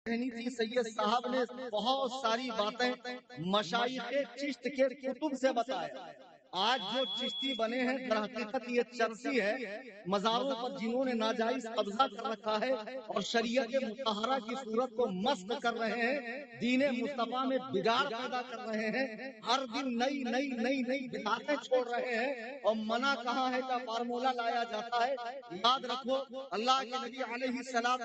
کہنی تھی سید صاحب نے بہت ساری باتیں مشائخ چشت کے کتب سے بتایا. آج جو چشتی بنے ہیں در حقیقت یہ چرسی ہے، مزاروں پر جنہوں نے ناجائز قبضہ کر رکھا ہے اور شریعت مطہرہ کی صورت کو مسخ کر رہے ہیں، دین مصطفیٰ میں بگاڑ پیدا کر رہے ہیں، ہر دن نئی نئی نئی نئی بدعتیں چھوڑ رہے ہیں، اور منع کہاں ہے کا فارمولہ لایا جاتا ہے. یاد رکھو اللہ کے نبی علیہ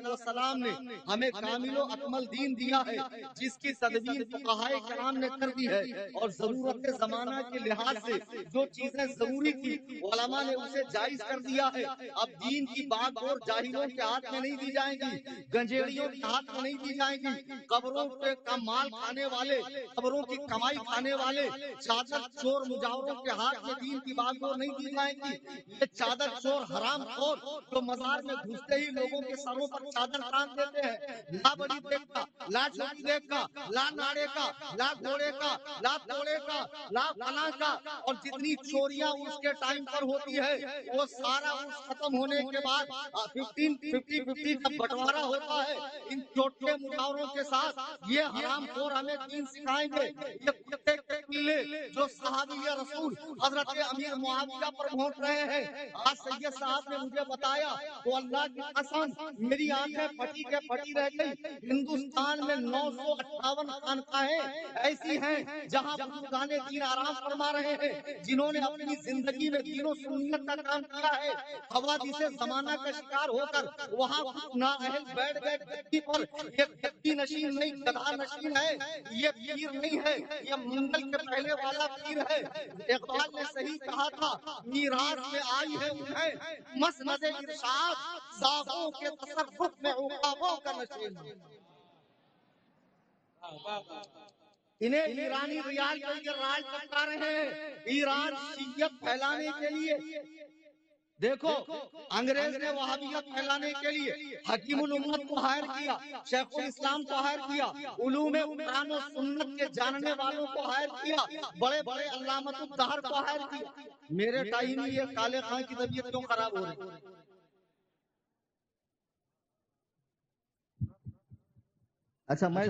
السلام نے ہمیں کامل و اکمل دین دیا ہے جس کی تدوین فقہائے کرام نے کر دی ہے، اور ضرورت زمانہ کے لحاظ سے جو چیزیں ضروری تھی علماء نے اسے جائز کر دیا ہے. اب دین کی باغ ڈور جاہلوں کے ہاتھ میں نہیں دی جائیں گی، گنجیڑیوں کے ہاتھ میں نہیں دی جائیں گی، قبروں پہ کا مال کھانے والے، قبروں کی کمائی کھانے والے چادر چور مجاوروں کے ہاتھ میں دین کی باغ ڈور نہیں دی جائیں گی. یہ چادر چور حرام خور جو مزار میں گھستے ہی لوگوں کے سروں پر چادر تان دیتے ہیں، لا بڑی دیکھ کا، لا چھوٹی دیکھ کا، لا ناڑے کا، لا گھوڑے کا، لا توڑے کا، لا فلاں کا، اور جتنی چوریاں اس کے ٹائم پر ہوتی ہے وہ سارا اس ختم ہونے کے بعد 50-50 کا بٹوارا ہوتا ہے. ان چھوٹے مجاوروں کے ساتھ یہ حرام خور ہمیں دین سکھائیں گے. یہ کتے کے پلے جو صحابی رسول حضرت امیر معاویہ پر بھونک رہے ہیں، آج سید صاحب نے مجھے بتایا تو اللہ کی قسم میری آنکھیں پھٹی کے پھٹی رہ گئی. ہندوستان میں 958 خانقاہیں ایسی ہیں جہاں بزرگان دین آرام فرما رہے ہیں، جنہوں نے اپنی زندگی میں دین و سنت کا کام کیا ہے. حوادث زمانہ کا شکار ہو کر وہاں نااہل بیٹھ گئے گدی پر. یہ گدی نشین نہیں گدھا نشین ہے، یہ پیر نہیں ہے، یہ منگل کے پہلے والا پیر ہے. اقبال نے صحیح کہا تھا، میراث میں آئی ہے انہیں مسند ارشاد، زاغوں کے تصرف میں عقابوں کا نشین. انہیں ایرانی ریال کے لیے راج بتا رہے ہیں، ایران شیعت پھیلانے کے لیے. دیکھو انگریز نے وہابیت پھیلانے کے لیے حکیم الامت کو ہائر کیا، شیخ الاسلام کو ہائر کیا، علوم قرآن و سنت کے جاننے والوں کو ہائر کیا، بڑے بڑے علامت الدہر کو ہائر کیا. میرے ٹائم میں یہ کالے خان کی طبیعت کیوں خراب ہو رہی؟ اچھا میں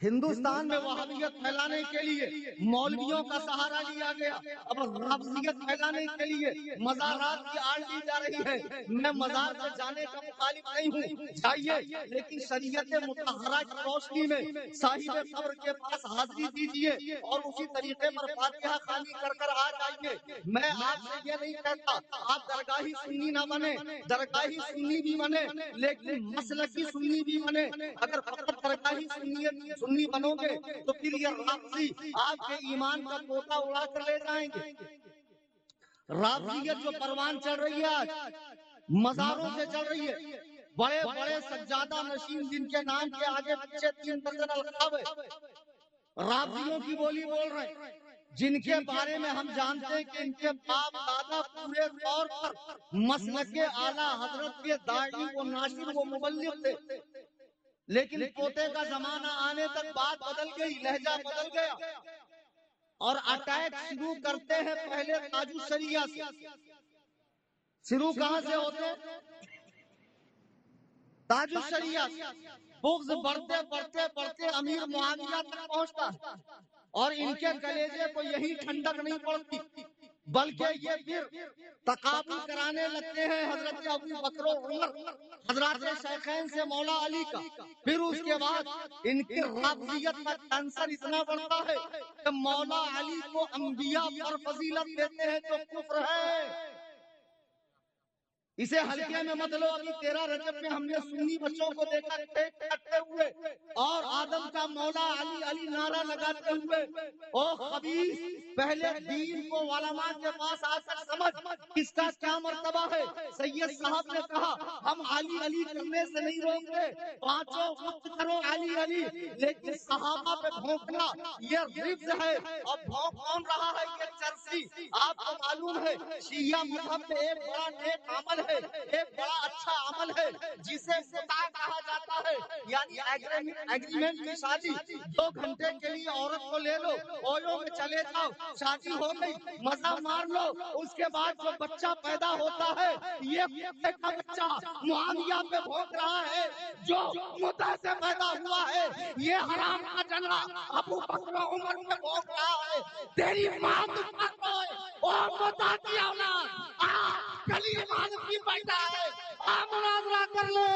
ہندوستان میں وہابیت پھیلانے کے لیے مولویوں کا سہارا لیا گیا، اب رافضیت پھیلانے کے لیے مزارات کی آڑ لی جا رہی ہے. میں مزار سے جانے کا مخالف نہیں ہوں، جائیے، لیکن شریعت مطہرہ کی روشنی میں صاحب قبر کے پاس حاضری دیجیے اور اسی طریقے پر فاتحہ خوانی کر آ جائیے. میں آپ سے یہ نہیں کہتا آپ درگاہی سنی نہ بنے، درگاہی سنی بھی بنے لیکن مسلکی سنی بھی بنے. اگر فقط درگاہی سنی بنو گے تو پھر یہ رافضی آپ کے ایمان کا طوطا اڑا کر لے جائیں گے. رافضیت جو پروان چڑھ رہی ہے آج مزاروں سے چل رہی ہے، بڑے بڑے سجادہ نشین جن کے نام کے آگے پیچھے 3 درجن القاب ہے، رافضیوں کی بولی بول رہے ہیں، جن کے بارے میں ہم جانتے ہیں کہ ان کے باپ دادا پورے طور پر مسلک اعلیٰ حضرت کے داعی و ناشر و مبلغ تھے، لیکن پوتے کا زمانہ آنے تک بات بدل گئی، لہجہ بدل گیا، اور اٹیک شروع کرتے ہیں پہلے تاج الشریعہ سے. شروع کہاں سے ہوتے؟ تاج الشریعہ. بغض بڑھتے بڑھتے بڑھتے امیر معاویہ تک پہنچتا ہے، اور ان کے کلیجے کو یہی ٹھنڈک نہیں پڑتی بلکہ یہ پھر تقابل کرانے لگتے ہیں حضرت ابو بکر و عمر، حضرات شیخین سے مولا علی کا. پھر اس کے بعد ان کی رافضیت کا کینسر اتنا بڑھتا ہے کہ مولا علی کو انبیاء پر فضیلت دیتے ہیں جو کفر ہے. اسے ہلکے میں مت لو. ابھی 13 رجب میں ہم نے سنی بچوں کو دیکھا ٹیک کرتے ہوئے اور آدم کا مولا علی علی نعرہ لگاتے ہوئے. او خبیث، پہلے دین کو علماء کے پاس آ کر سمجھ کس کا کیا مرتبہ ہے. سید صاحب نے کہا ہم علی علی کرنے سے نہیں روک گے، پانچوں وقت کرو علی علی، لیکن صحابہ پہ بھونکنا یہ رفض ہے. اور بھونک کون رہا ہے؟ یہ چرسی. آپ کو معلوم ہے شیعہ مذہب میں ایک بڑا نیک عمل ہے، ایک بڑا اچھا عمل ہے جسے متع کہا جاتا ہے، یعنی ایگریمنٹ کی شادی۔ 2 گھنٹے کے لیے عورت کو لے لو، اویو میں چلے جاؤ، شادی ہو گئی، مزہ مار لو، اس کے بعد جو بچہ پیدا ہوتا ہے یہ کتے کا بچہ معاویہ پہ بھونک رہا ہے، جو متع سے پیدا ہوا ہے یہ حرام کا جنا ابو بکر و عمر پہ بھونک رہا ہے۔ تیری ماں تو اور متع کی اولاد گلی کی بیٹھا ہے، مناظرہ کر لے۔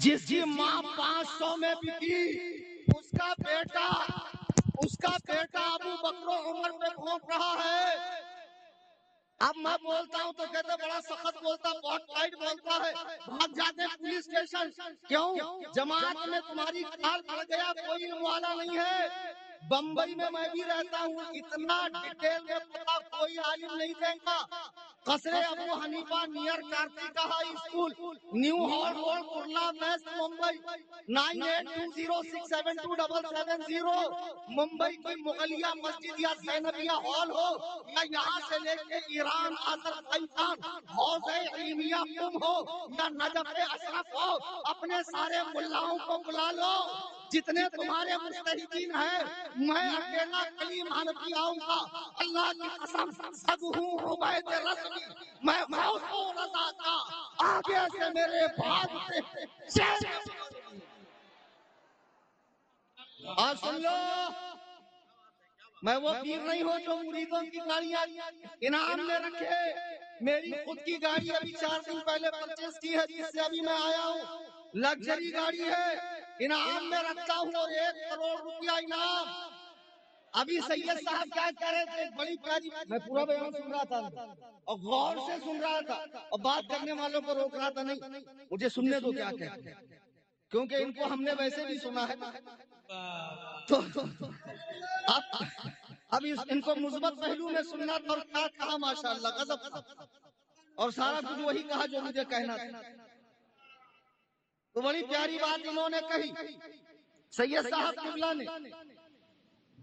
جس کی ماں 500 میں بکی، اس کا بیٹا ابو بکر و عمر پہ بھونک رہا ہے۔ اب میں بولتا ہوں تو کہتے بڑا سخت بولتا، بہت ٹائٹ بولتا ہے، بھاگ جاتے ہیں پولیس اسٹیشن۔ کیوں؟ جماعت میں تمہاری کھال پڑ گیا، کوئی علم والا نہیں ہے۔ بمبئی میں بھی رہتا ہوں، اتنا ڈیٹیل میں پتا کوئی عالم نہیں دے گا۔ قصر ابو حنیفہ near Kartika high school, new hall road, Kurla west, Mumbai 9820672770۔ Mumbai کی مغلیہ مسجد یا زینبیہ ہال ہو، یا یہاں سے لے کے ایران، آذربائیجان، حوض علمیہ قم ہو، یا نجف اشرف ہو، اپنے سارے ملاؤں کو بلا لو، جتنے تمہارے مجتہدین ہیں، میں اکیلا کلیم حنفی آؤں گا۔ اللہ کی قسم، سب ہوں عبید رسمی، میں موت و رضا کا، آگے سے میرے بھاگتے سن لو، میں وہ پیر نہیں ہوں جو مریدوں کی گاڑیاں انعام میں رکھے۔ میری خود کی گاڑی ابھی 4 دن پہلے پرچیز کی ہے، جس سے ابھی میں آیا ہوں، لگژری گاڑی ہے، انعام میں رکھتا ہوں، اور 1 کروڑ روپیہ انعام۔ ابھی سید صاحب کیا کہہ رہے تھے، بڑی پیاری، میں پورا بیان سن رہا تھا اور غور سے سن رہا تھا، اور بات کرنے والوں کو روک رہا تھا، نہیں مجھے سننے دو کیا کہتے ہیں، کیونکہ ان کو ہم نے ویسے بھی سنا ہے۔ تو اب ان کو مثبت پہلو میں سننا تھا، اور کیا کہا، ماشاءاللہ غضب تھا، اور سارا کچھ وہی کہا جو مجھے کہنا تھا۔ تو بڑی پیاری بات انہوں نے کہی سید صاحب قبلہ نے،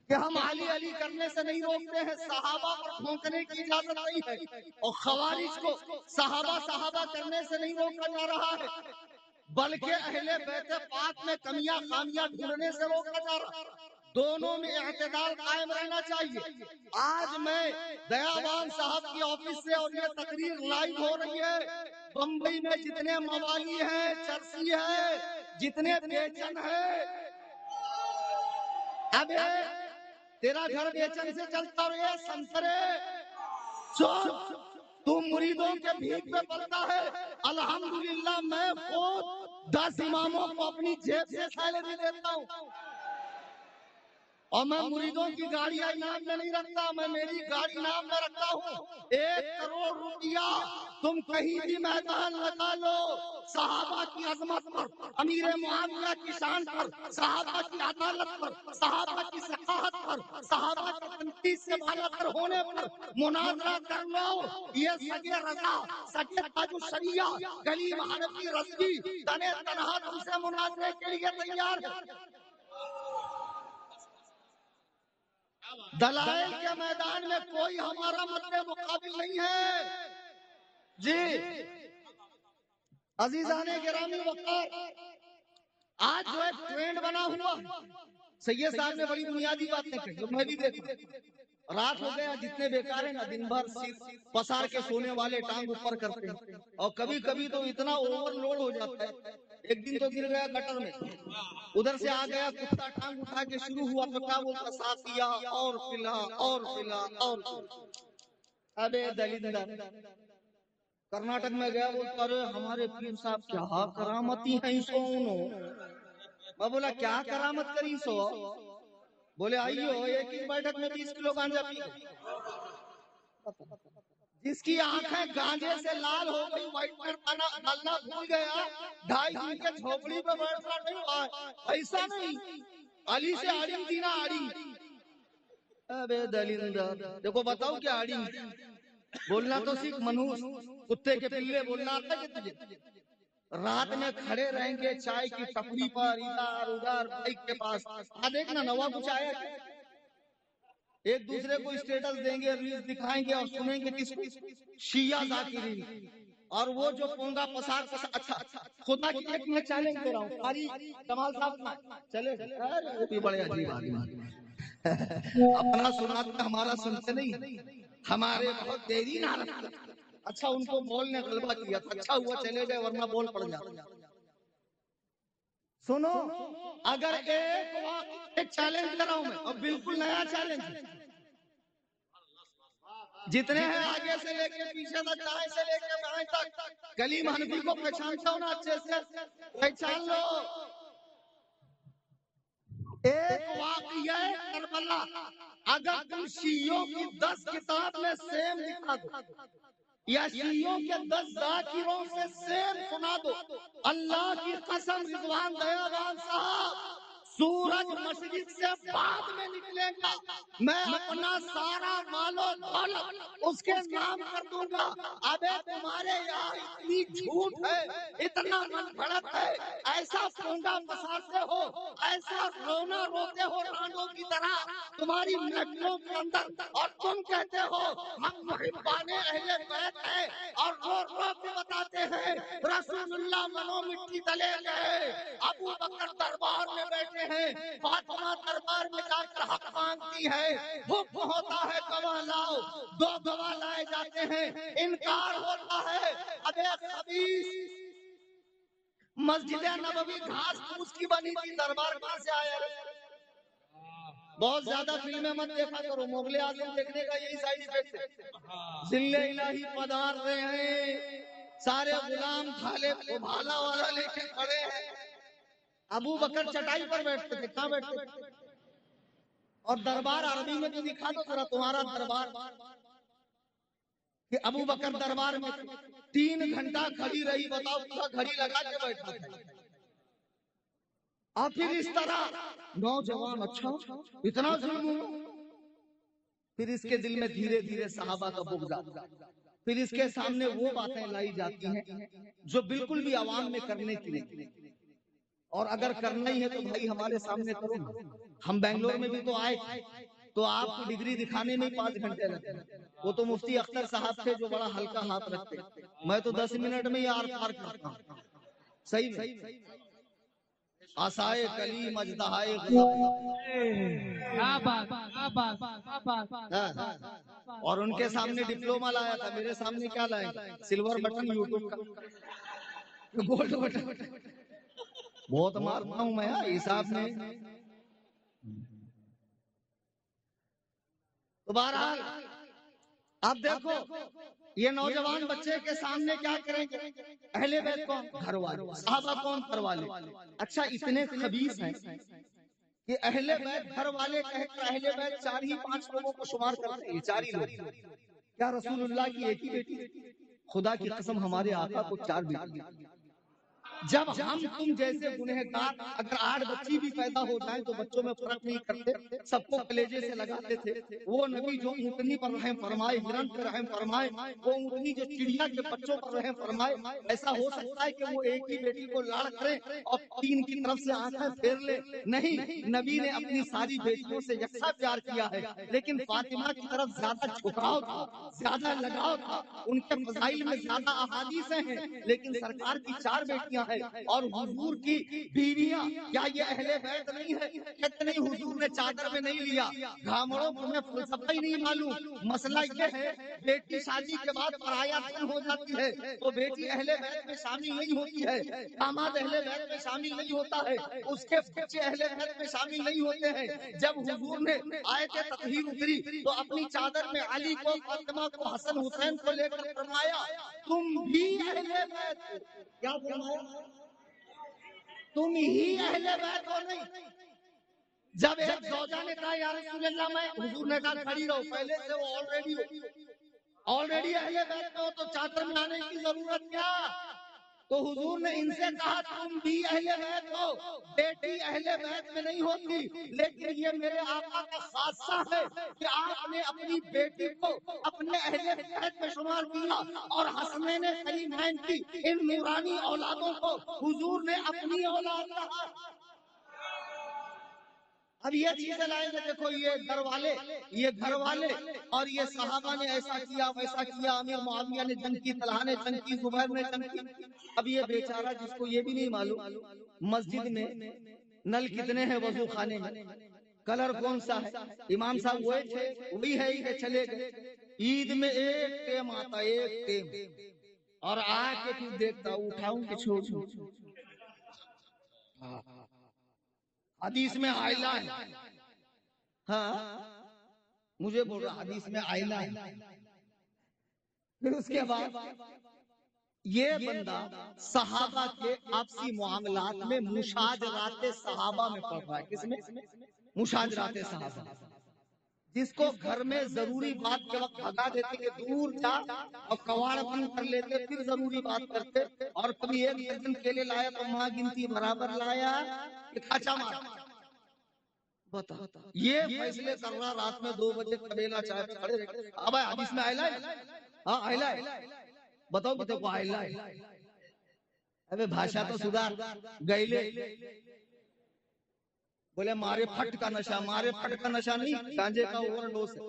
کہ ہم علی کرنے سے نہیں روکتے ہیں، صحابہ پر پھونکنے کی اجازت نہیں ہے، اور خوارج کو صحابہ کرنے سے نہیں روکا جا رہا ہے، بلکہ اہل بیت پاک میں کمیاں خامیاں ڈھونڈنے سے روکا جا رہا ہے۔ دونوں میں اعتدال قائم رہنا چاہیے۔ آج میں دیابان صاحب کی آفس سے، اور یہ تقریر لائیو ہو رہی ہے، بمبئی میں جتنے موالی ہیں، چرسی ہے، جتنے بیچن ہیں، اب تیرا گھر بیچن سے چلتا رہے، سنترے تو مریدوں کے بھیک میں پڑتا ہے۔ الحمدللہ میں خود 10 اماموں کو اپنی جیب سے سیلری دیتا ہوں، اور میں مریدوں کی گاڑیاں انعام میں نہیں رکھتا، میں میری گاڑی انعام میں رکھتا ہوں۔ 1 کروڑ روپیہ تم کہیں بھی میدان لگا لو، صحابہ کی عظمت پر، امیر معاویہ کی شان پر، صحابہ کی عدالت پر، صحابہ کی ثقافت پر، صحابہ کے تنقید سے بالا تر ہونے پر مناظرہ کر لو۔ یہ سگے رضا، سگے تاج الشریعہ، کلیم حنفی رضوی تنے تنہا تم سے مناظرے کے لیے تیار ہے۔ دلائل کے میدان میں کوئی ہمارا مد مقابل نہیں ہے۔ جی عزیزان گرامی وقار، آج جو ایک ٹرینڈ بنا ہوا، سید صاحب نے بڑی بنیادی باتیں کہی، میں بھی دیکھوں، رات ہو گیا، جتنے بیکار ہیں نا، دن بھر صرف پسار کے سونے والے ٹانگ اوپر کرتے ہیں، اور کبھی کبھی تو اتنا اوور لوڈ ہو جاتا ہے۔ ایک دن تو گر گیا گٹر میں، ادھر سے آ گیا کتا، ٹانگ اٹھا کے شروع ہوا تو کیا بولتا، ساتھیا اور پلا اور پلا اور پلا۔ ابے دلندر، کرناٹک میں گیا، بولتا ارے ہمارے پیر صاحب کیا کرامتی ہیں سو انہوں۔ میں بولا کیا کرامت کری سو؟ بولے آئیے ہو ایک ہی بیٹھک میں 20 کلو گانجا پی گئے۔ جس کی آنکھیں گانجے سے لال ہو گئی، وائٹنر ڈالنا بھول گیا، 2.5 دن کے جھوپڑی پہ بیٹھ کر نہیں ایسا نہیں، علی سے آڑی دینا آڑی۔ ابے دلندر، دیکھو بتاؤ کیا آڑی بولنا تو سیکھ، منوس کتے کے پلے بولنا آتا ہے کہ تجھے؟ رات میں کھڑے رہیں گے چائے کی ٹپڑی پر، ادھر ادھر بائک کے پاس، دیکھنا نوا کچھ آیا کیا؟ ایک دوسرے کو اسٹیٹس دیں گے، ریلز دکھائیں گے اور سنیں گے کس کو؟ شیعہ ذاکرین۔ اور وہ جو پونگا پسار اچھا خدا کی ایک میں چیلنج دے رہا ہوں، قاری کمال صاحب چلے وہ بھی بڑے عجیب آدمی اپنا سناتے ہمارا سنتے نہیں، ہمارے بہت دیری نہ رکھتے۔ اچھا ان کو بول نے غلبہ کیا تھا، اچھا ہوا چلے گئے ورنہ بول پڑ جاتا۔ سنو، اگر ایک چیلنج کر رہا ہوں میں، اور بالکل نیا چیلنج، جتنے ہیں آگے سے لے کے پیچھے تک، دائیں سے لے کے بائیں تک، کلیم حنفی کو پہچانتا ہوں نا اچھے سے، پہچان لو۔ ایک واقعہ کربلا اگر تم شیعوں کی 10 کتاب میں سیم دکھا دو، یا شیعوں کے 10 ذاکروں سے سیم سنا دو، اللہ کی قسم رضوان دیاباد صاحب، سورج مشرق سے بعد میں نکلے گا، میں اپنا سارا مال و دولت اس کے نام کر دوں گا۔ ابے تمہارے یہاں اتنی جھوٹ ہے، اتنا من گھڑت ہے، ایسا پونڈا پسارتے ہو، ایسا رونا روتے ہو رانڈوں کی طرح تمہاری محفلوں کے اندر، اور تم کہتے ہو ہم محبان اہل بیت ہیں، اور رو رو کے بتاتے ہیں رسول اللہ منو مٹی تلے گئے، ابو بکر دربار میں بیٹھے ہیں، فاطمہ دربار میں جا کر حق مانگتی ہے، حکم ہوتا ہے گواہ لاؤ، 2 گواہ لائے جاتے ہیں، انکار ہوتا ہے۔ اب ایک خبیث مسجد نبوی گھاس پھوس کی بنی تھی، دربار کہاں سے آیا؟ بہت زیادہ فلمیں مت دیکھا کرو، مغل اعظم دیکھنے کا یہی سائڈ ایفیکٹ ہے۔ ذل الہی پدار رہے ہیں، سارے غلام تھالے کو بھالا والا لے کے کھڑے ہیں۔ ابو بکر چٹائی پر بیٹھتے تھے، کہاں بیٹھتے تھے؟ اور دربار عربی میں تو دکھا دو ذرا تمہارا دربار، کہ ابو بکر دربار میں 3 گھنٹہ کھڑی رہی، بتاؤ پورا گھڑی لگا کے بیٹھا تھا۔ اور پھر اس طرح نوجوان، اچھا اتنا ظلم ہوا؟ پھر اس کے دل میں دھیرے دھیرے صحابہ کا بغض آتا، پھر اس کے سامنے وہ باتیں لائی جاتی ہیں جو بالکل بھی عوام میں کرنے کی نہیں، اور اگر کرنا ہی ہے تو بھائی ہمارے سامنے کرو نا۔ ہم بنگلور میں بھی تو آئے تو آپ کو ڈگری دکھانے میں 5 گھنٹے لگتے، وہ تو مفتی اختر صاحب تھے جو بڑا ہلکا ہاتھ رکھتے، میں تو 10 منٹ میں ہی آر پار کرتا ہوں۔ صحیح میں آسائے کلیم اجدہائے اور ان کے سامنے ڈپلوما لایا تھا، میرے سامنے کیا لائے؟ سلور بٹن یوٹیوب کا، گولڈ بٹن۔ بہت مارتا ہوں میں حساب میں۔ تو بہرحال اب دیکھو یہ نوجوان بچے کے سامنے کیا کریں گے؟ اہل بیت کون؟ گھر والے، صحابہ کون؟ گھر والے۔ اچھا اتنے خبیث ہیں کہ اہل بیت گھر والے کہہ کر اہل بیت 4 ہی 5 لوگوں کو شمار کرتے ہیں، 4 ہی لوگ۔ کیا رسول اللہ کی ایک ہی بیٹی؟ خدا کی قسم ہمارے آقا کو 4 بیٹی۔ جب ہم تم جیسے گنہگار اگر 8 بچی بھی پیدا ہو جائیں تو بچوں میں فرق نہیں کرتے، سب کو کلیجے سے لگاتے تھے۔ وہ نبی جو اونٹنی پر رحم فرمائے، ہرن پر رحم فرمائے، وہ اونٹنی جو چڑیا کے بچوں پر رحم فرمائے، ایسا ہو سکتا ہے کہ وہ ایک ہی بیٹی کو لاڑ کرے اور 3 کی طرف سے آنکھیں پھیر لے؟ نہیں، نبی نے اپنی ساری بیٹیوں سے یکساں پیار کیا ہے، لیکن فاطمہ کی طرف زیادہ جھکاؤ تھا، زیادہ لگاؤ تھا۔ ان کے فضائل میں زیادہ احادیثیں ہیں، لیکن سرکار کی 4 بیٹیاں ہیں اور حضور کی بیویاں، کیا یہ اہل بیت نہیں ہے؟ کہتے نہیں، حضور نے چادر میں نہیں لیا۔ گھامڑوں کو میں فلسفہ ہی نہیں معلوم، مسئلہ یہ ہے بیٹی شادی کے بعد پرایا دھن ہو جاتی ہے تو بیٹی اہل بیت میں شامل نہیں ہوتی ہے، داماد اہل بیت میں شامل نہیں ہوتا ہے، اس کے بچے اہل بیت میں شامل نہیں ہوتے ہیں۔ جب حضور نے آیت تطہیر اتری تو اپنی چادر میں علی کو، فاطمہ کو، حسن حسین کو لے کر فرمایا تم بھی اہل بیت ہو۔ کیا فرمایا؟ تم ہی اہل بیت ہو، نہیں جب ایک زوجہ نے کہا یا رسول اللہ میں، حضور نے کہا کھڑی رہو، پہلے سے وہ آلریڈی اہل بیت میں ہو تو چادر میں آنے کی ضرورت کیا؟ تو حضور نے ان سے کہا تم بھی اہل بیت ہو، بیٹی اہل بیت میں نہیں ہوتی، لیکن یہ میرے آقا کا خاصہ ہے کہ آپ نے اپنی بیٹی کو اپنے اہل بیت میں شمار کیا، اور حسنین کریمین کی ان نورانی اولادوں کو حضور نے اپنی اولاد کہا۔ اب یہ چیزیں لائیں گے، دیکھو یہ گھر والے اور یہ صحابہ نے ایسا کیا ویسا کیا، امیر معاویہ نے جنگ کی، طلحہ نے جنگ کی، زبیر نے جنگ کی۔ اب یہ بیچارہ جس کو یہ بھی نہیں معلوم مسجد میں نل کتنے ہیں، وضو خانے میں کلر کون سا ہے، امام صاحب وہی ہے چلے گئے۔ عید میں ایک ٹیم آتا، ایک ٹیم، اور آ کے پھر دیکھتا اٹھاؤں کہ چھوڑوں۔ حدیث میں آئلہ ہے، ہاں مجھے بول رہا حدیث میں آئلہ ہے۔ پھر اس کے بعد یہ بندہ صحابہ کے آپسی معاملات میں مشاجرات صحابہ میں پڑھ رہا ہے۔ کس میں؟ مشاجرات صحابہ، جس کو گھر میں ضروری بات کے وقت بھگا دیتے کہ دور جا، اور کواڑ بند کر لیتے، پھر ضروری بات کرتے، اور کبھی ایک درجن کیلے لایا تو ماں گنتی برابر لایا کہ کھچا مار۔ بتا یہ فیصلے کر رہا رات میں 2 بجے قبیلہ چائے پہ کھڑے رہے۔ اب حدیث میں آئلہ ہے، ہاں آئلہ ہے، بتاؤ کہ کو آئلہ ہے۔ ابے بھاشا تو سدھار گئلے، بولے مارے پھٹ کا نشہ، مارے پھٹ کا نشہ نہیں، گانجے کا اوور ڈوز ہے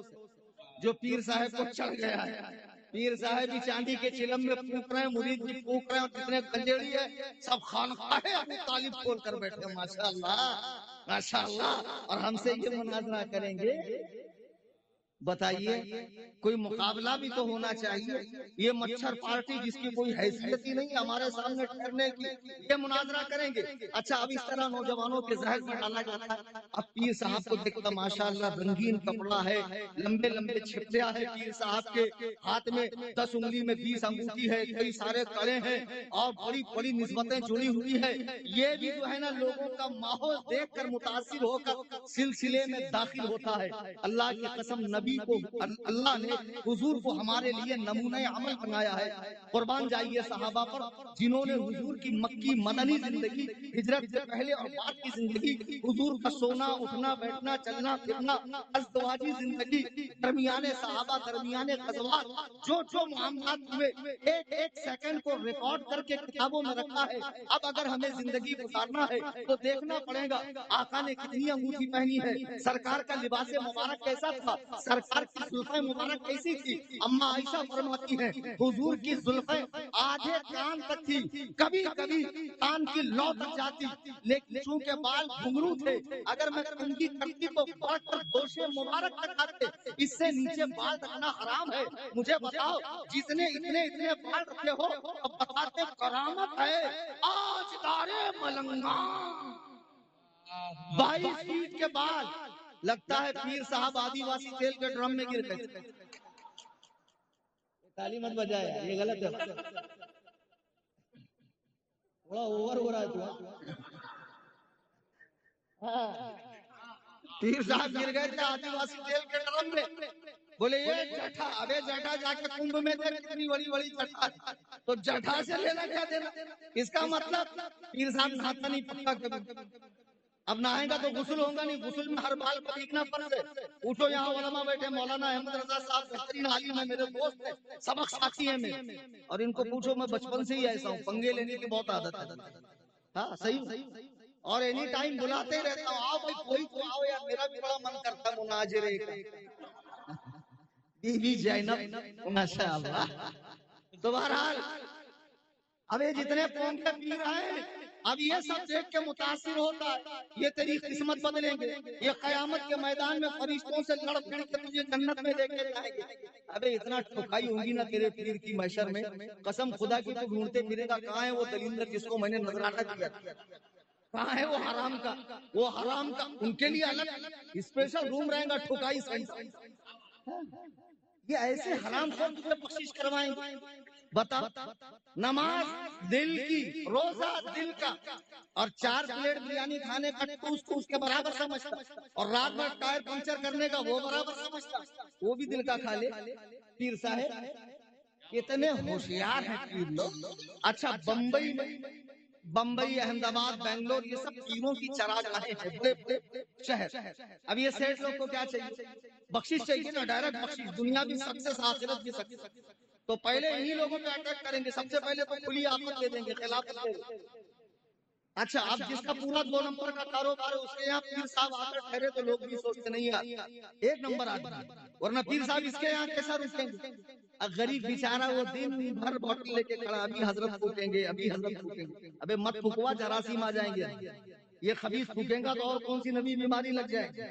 جو پیر صاحب کو چڑھ گیا ہے۔ پیر صاحب بھی چاندی کے چلم میں پھونک رہے ہیں، مرید بھی پھونک رہے ہیں، اور جتنے گنجیڑی ہے سب خانقاہ ابو طالب کھول کر بیٹھے۔ ماشاءاللہ ماشاءاللہ، اور ہم سے یہ مناظرہ کریں گے؟ بتائیے، کوئی مقابلہ بھی تو ہونا چاہیے۔ یہ مچھر پارٹی جس کی کوئی حیثیت ہی نہیں ہمارے سامنے ٹھہرنے کی، یہ مناظرہ کریں گے؟ اچھا، اب اس طرح نوجوانوں کے ذہن میں ڈالا جاتا ہے۔ اب پیر صاحب کو دیکھتا ماشاءاللہ رنگین کپڑا ہے، لمبے لمبے چھپڑیاں ہے پیر صاحب کے ہاتھ میں، 10 انگلی میں 20 انگوٹھی ہے، کئی سارے کڑے ہیں، اور بڑی بڑی نسبتیں جڑی ہوئی ہے۔ یہ بھی جو ہے نا لوگوں کا ماحول دیکھ کر متاثر ہو کر سلسلے میں داخل ہوتا ہے۔ اللہ کی قسم، نبی کو اللہ نے حضور کو ہمارے لیے نمونہ عمل بنایا ہے۔ قربان جائیے صحابہ پر جنہوں نے حضور کی مکی مدنی زندگی، ہجرت سے پہلے اور بعد کی زندگی، حضور کا سونا اٹھنا بیٹھنا چلنا پھرنا، ازدواجی زندگی، درمیانے صحابہ درمیانے غزوات، جو معاملات ہوئے ایک ایک سیکنڈ کو ریکارڈ کر کے کتابوں میں رکھا ہے۔ اب اگر ہمیں زندگی گزارنا ہے تو دیکھنا پڑے گا آقا نے کتنی انگوٹھی پہنی ہے، سرکار کا لباس مبارک کیسا تھا، سرکار کی زلفیں مبارک کیسی تھی۔ اما عائشہ فرماتی ہیں حضور کی زلفیں آدھے کان تک تھی، کبھی کبھی کان کی لو تک جاتی، لیکن چونکہ بال گھنگرو تھے، اگر میں کنگھی کرتی تو بڑھ کر دوشے مبارک تک آتے، اس سے نیچے بال رکھنا حرام ہے۔ مجھے بتاؤ، جتنے اتنے بال رکھے ہو، اب بتاتے کرامت ہے، آج دارے ملنگان 22 فیٹ کے بال، لگتا ہے پیر صاحب آدی واسی تیل کے ڈرم میں گر گئے۔ تالی مت بجایا، یہ غلط ہے، تھوڑا اوور ہو رہا ہے تو۔ پیر صاحب گر گئے تھے آدی واسی تیل کے ڈرم میں، بولے یہ جٹھا، ابے جٹھا جا کے کنب میں دیکھ کتنی بڑی بڑی جٹھا، تو جٹھا سے لینا کیا دینا؟ اس کا مطلب پیر صاحب نہاتا نہیں پکا کبھی، اب نہائے گا تو غسل ہوگا نہیں، غسل میں ہر بال کو دیکھنا فرض ہے۔ اٹھو، یہاں علماء بیٹھے، مولانا احمد رضا صاحب بہترین عالم ہیں، میرے دوست ہیں، سبق ساتھی ہیں میرے، اور ان کو پوچھو میں بچپن سے ہی ایسا ہوں، پنگے لینے کی بہت عادت ہے۔ ہاں صحیح، اور اینی ٹائم بلاتے رہتا ہوں، آؤ بھائی کوئی تو آؤ یار، میرا بھی بڑا من کرتا ہے مناظرے کا۔ بی بی زینب ماشاءاللہ۔ تو بہرحال اب یہ جتنے قوم کے پیر ہیں، اب یہ سب دیکھ کے متاثر ہوتا ہے، یہ تیری قسمت بدلیں گے، یہ قیامت کے میدان میں فرشتوں سے لڑ پھڑ کے تجھے جنت میں لے کے جائیں گے۔ ابے اتنا ٹھکائی ہوگی نا تیرے پیر کی محشر میں، قسم خدا کی تو ڈھونڈتے پھرے گا کہاں ہے وہ دلیندر جس کو میں نے نذرانہ دیا، کہاں ہے وہ حرام کا، وہ حرام کا ان کے لیے الگ اسپیشل روم رہے گا، ٹھکائی سینٹر۔ یہ ایسے حرام خور تجھے بخشش کروائیں گے، بتا، نماز دل کی، روزہ دل کا، اور 4 پلیٹ بریانی کھانے کا ٹوس ٹوس کے برابر سمجھتا، اور رات بھر ٹائر پنچر کرنے کا وہ برابر سمجھتا، وہ بھی دل کا کھا لے۔ پیر صاحب کتنے ہوشیار ہیں پیر لوگ۔ اچھا بمبئی، احمد آباد، بنگلور، یہ سب پیروں کی چراگاہیں ہیں، بڑے بڑے شہر۔ اب یہ سیٹ لوگ کو کیا چاہیے؟ بخشش چاہیے نا، ڈائریکٹ بخشش، دنیا بھی سکسیس، آخرت بھی سکسیس۔ تو پہلے انہی لوگوں پہ اٹیک کریں گے، سب سے پہلے تو کھلی آفت دے دیں گے، خلافت دے دیں گے۔ اچھا، اب جس کا پورا 2 نمبر کا کاروبار ہے، اس کے یہاں پیر صاحب آ کر ٹھہرے تو لوگ بھی سوچتے نہیں یار 1 نمبر آدمی، ورنہ پیر صاحب اس کے یہاں کیسا رکیں گے؟ اب غریب بیچارہ وہ دن بھر بوتل لے کے کھڑا، ابھی حضرت پھوکیں گے، ابھی حضرت پھوکیں گے۔ ابے مت پھکوا، جراثیم آ جائیں گے، یہ خبیث پھوکیں گا تو اور کون سی نبی بیماری لگ جائے گی۔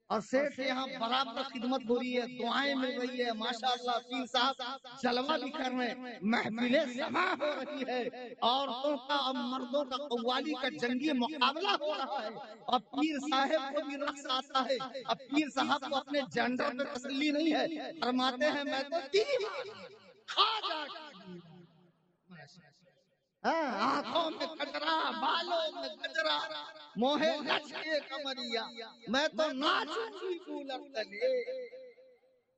اور سیٹ سے یہاں برابر خدمت ہو رہی ہے، دعائیں مل رہی ہے، ماشاءاللہ پیر صاحب جلوہ بھی کر رہے ہیں، محفلیں سما ہو رہی ہے، عورتوں کا اور مردوں کا قوالی کا جنگی مقابلہ ہو رہا ہے، اور پیر صاحب کو بھی رقص آتا ہے۔ اب پیر صاحب کو اپنے جینڈر پہ تسلی نہیں ہے، فرماتے ہیں میں تو دیوانہ، خواجہ کی دیوانہ، آنکھوں میں کجرا، بالوں میں گجرا، موہے لچکے کمریا، میں تو ناچوں گی کولر تلے۔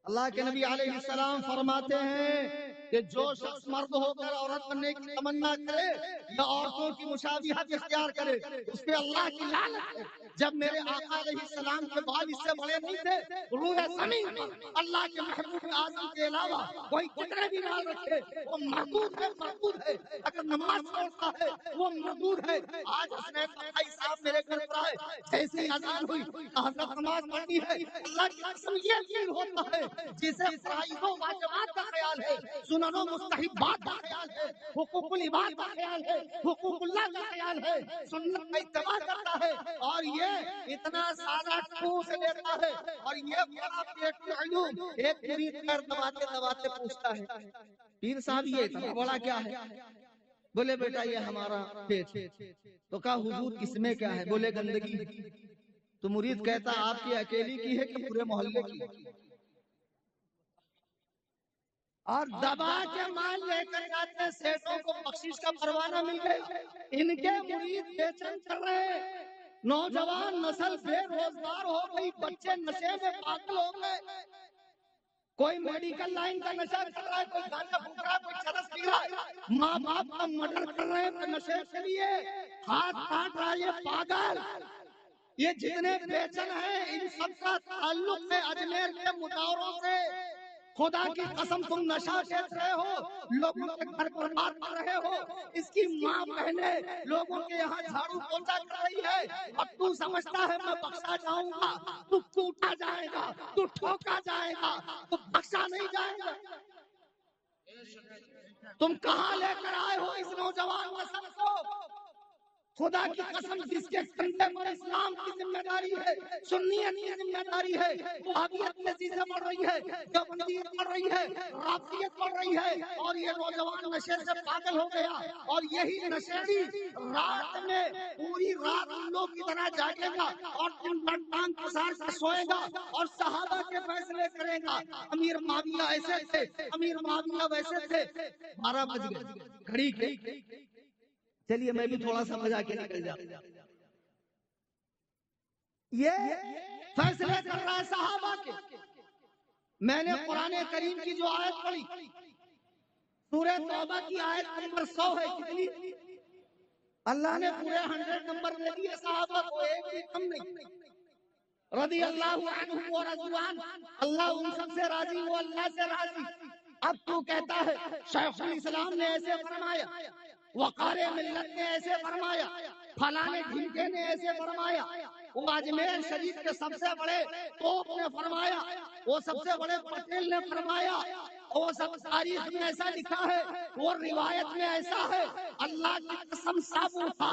اللہ کے نبی علیہ السلام فرماتے ہیں کہ جو شخص مرد ہو کر عورت بننے کی تمنا کرے یا عورتوں کی مشابہت اختیار کرے، اس پہ اللہ کی لعنت ہے۔ جب میرے آقا علیہ السلام کے بال اس سے بڑے نہیں تھے، روح زمین پر اللہ کے محبوب اعظم کے علاوہ کوئی کتنے بھی بال رکھے وہ مردود ہے، مردود ہے۔ اگر نماز چھوڑتا ہے وہ مردود ہے۔ آج حسنین بھائی صاحب میرے گھر پر آئے، جیسی اذان ہوئی حضرت نماز پڑھنی ہے، اللہ کی قسم یہ فیل ہوتا ہے جسے فرائض و واجبات کا خیال ہے، سنن و مستحبات کا خیال ہے، حقوق العباد کا خیال ہے، حقوق اللہ کا خیال ہے، سنت کا اتباع کرتا ہے، اور یہ اتنا سارا ٹھوس لیتا ہے، اور یہ بڑا پیٹ علوم ایک مرید کر دباتے دباتے پوچھتا ہے پیر صاحب یہ اتنا بڑا کیا ہے؟ بولے بیٹا یہ ہمارا پیٹ ہے۔ تو کہا حضور اس میں کیا ہے؟ بولے گندگی۔ تو مرید کہتا آپ کی اکیلی کی ہے کہ پورے محلے کی؟ اور دبا کے مال لے کر جاتے ہیں، سیٹوں کو بخشش کا پروانہ مل گیا، ان کے مرید بے چین کر رہے ہیں، نوجوان نسل بے روزگار ہو گئی، بچے نشے میں پاگل ہو گئے، کوئی میڈیکل لائن کا نشہ کر رہا ہے، کوئی گانجا پھونک رہا ہے، کوئی چرس پی رہا ہے، ماں باپ کا مرڈر کر رہے ہیں نشے کے لیے، ہاتھ کاٹ رہا ہے یہ پاگل۔ یہ جتنے بے چین ہیں ان سب کا تعلق ہے اجمیر کے مجاوروں سے۔ خدا کی قسم تم نشہ بیچ رہے ہو، لوگوں کے گھر برباد کر رہے ہو، اس کی ماں بہنیں لوگوں کے یہاں جھاڑو پوچھا کر رہی ہے، اور تو سمجھتا ہے میں بخشا جاؤں گا؟ تو کوٹا جائے گا، تو ٹھوکا جائے گا، تو بخشا نہیں جائے گا۔ تم کہاں لے کر آئے ہو اس نوجوان نسل کو؟ خدا کی قسم جس کے کندھے پر اسلام کی ذمہ داری ہے، سنیت کی ذمہ داری ہے، وہابیت میں چیزیں بڑھ رہی ہے، دیوبندیت بڑھ رہی ہے، رافضیت بڑھ رہی ہے، اور یہ نوجوان نشے سے پاگل ہو گیا، اور یہی نشیڑی رات میں پوری رات الو کی طرح جاگے گا اور دن بھر ٹانگ پسار کے سوئے گا اور صحابہ کے فیصلے کرے گا۔ امیر معاویہ ایسے تھے، امیر معاویہ ویسے تھے۔ 12 بج گئے گھڑی کے، چلیے میں بھی تھوڑا سا بجا کے نکل جاؤں۔ یہ فیصلے کر رہا ہے صحابہ کے۔ میں نے قرآن کریم کی جو آیت پڑھی، سورہ توبہ کی آیت نمبر 100 ہے، کتنی؟ اللہ نے پورے 100 نمبر دے دیے صحابہ کو، ایک بھی کم نہیں۔ رضی اللہ عنہم و رضوان، اللہ ان سب سے راضی، وہ اللہ سے راضی۔ اب تو کہتا ہے شیخ الاسلام نے ایسے فرمایا، وقار ملت نے ایسے فرمایا، فلانے ڈھمکے نے ایسے فرمایا، وہ اجمیر شریف کے سب سے بڑے توپ نے فرمایا، وہ سب سے بڑے پٹیل نے فرمایا، وہ سب تاریخ میں ایسا لکھا ہے، وہ روایت میں ایسا ہے۔ اللہ کی قسم سب اٹھا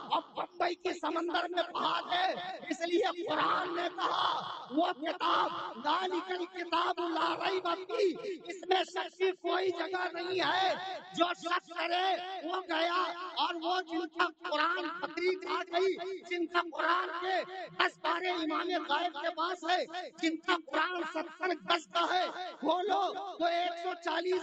اور بمبئی کی سمندر میں بہا دے، اس لیے قرآن نے کہا وہ کتاب ذالک الکتاب لا ریب فیہ، اس میں شک کی کوئی جگہ نہیں ہے، جو شک کرے وہ گیا۔ اور وہ جن کا قرآن بکری کھا گئی، جن کا قرآن کے 10 پارے امام غائب کے پاس ہے، جن کا قرآن 70 گز کا ہے، کھولو تو 140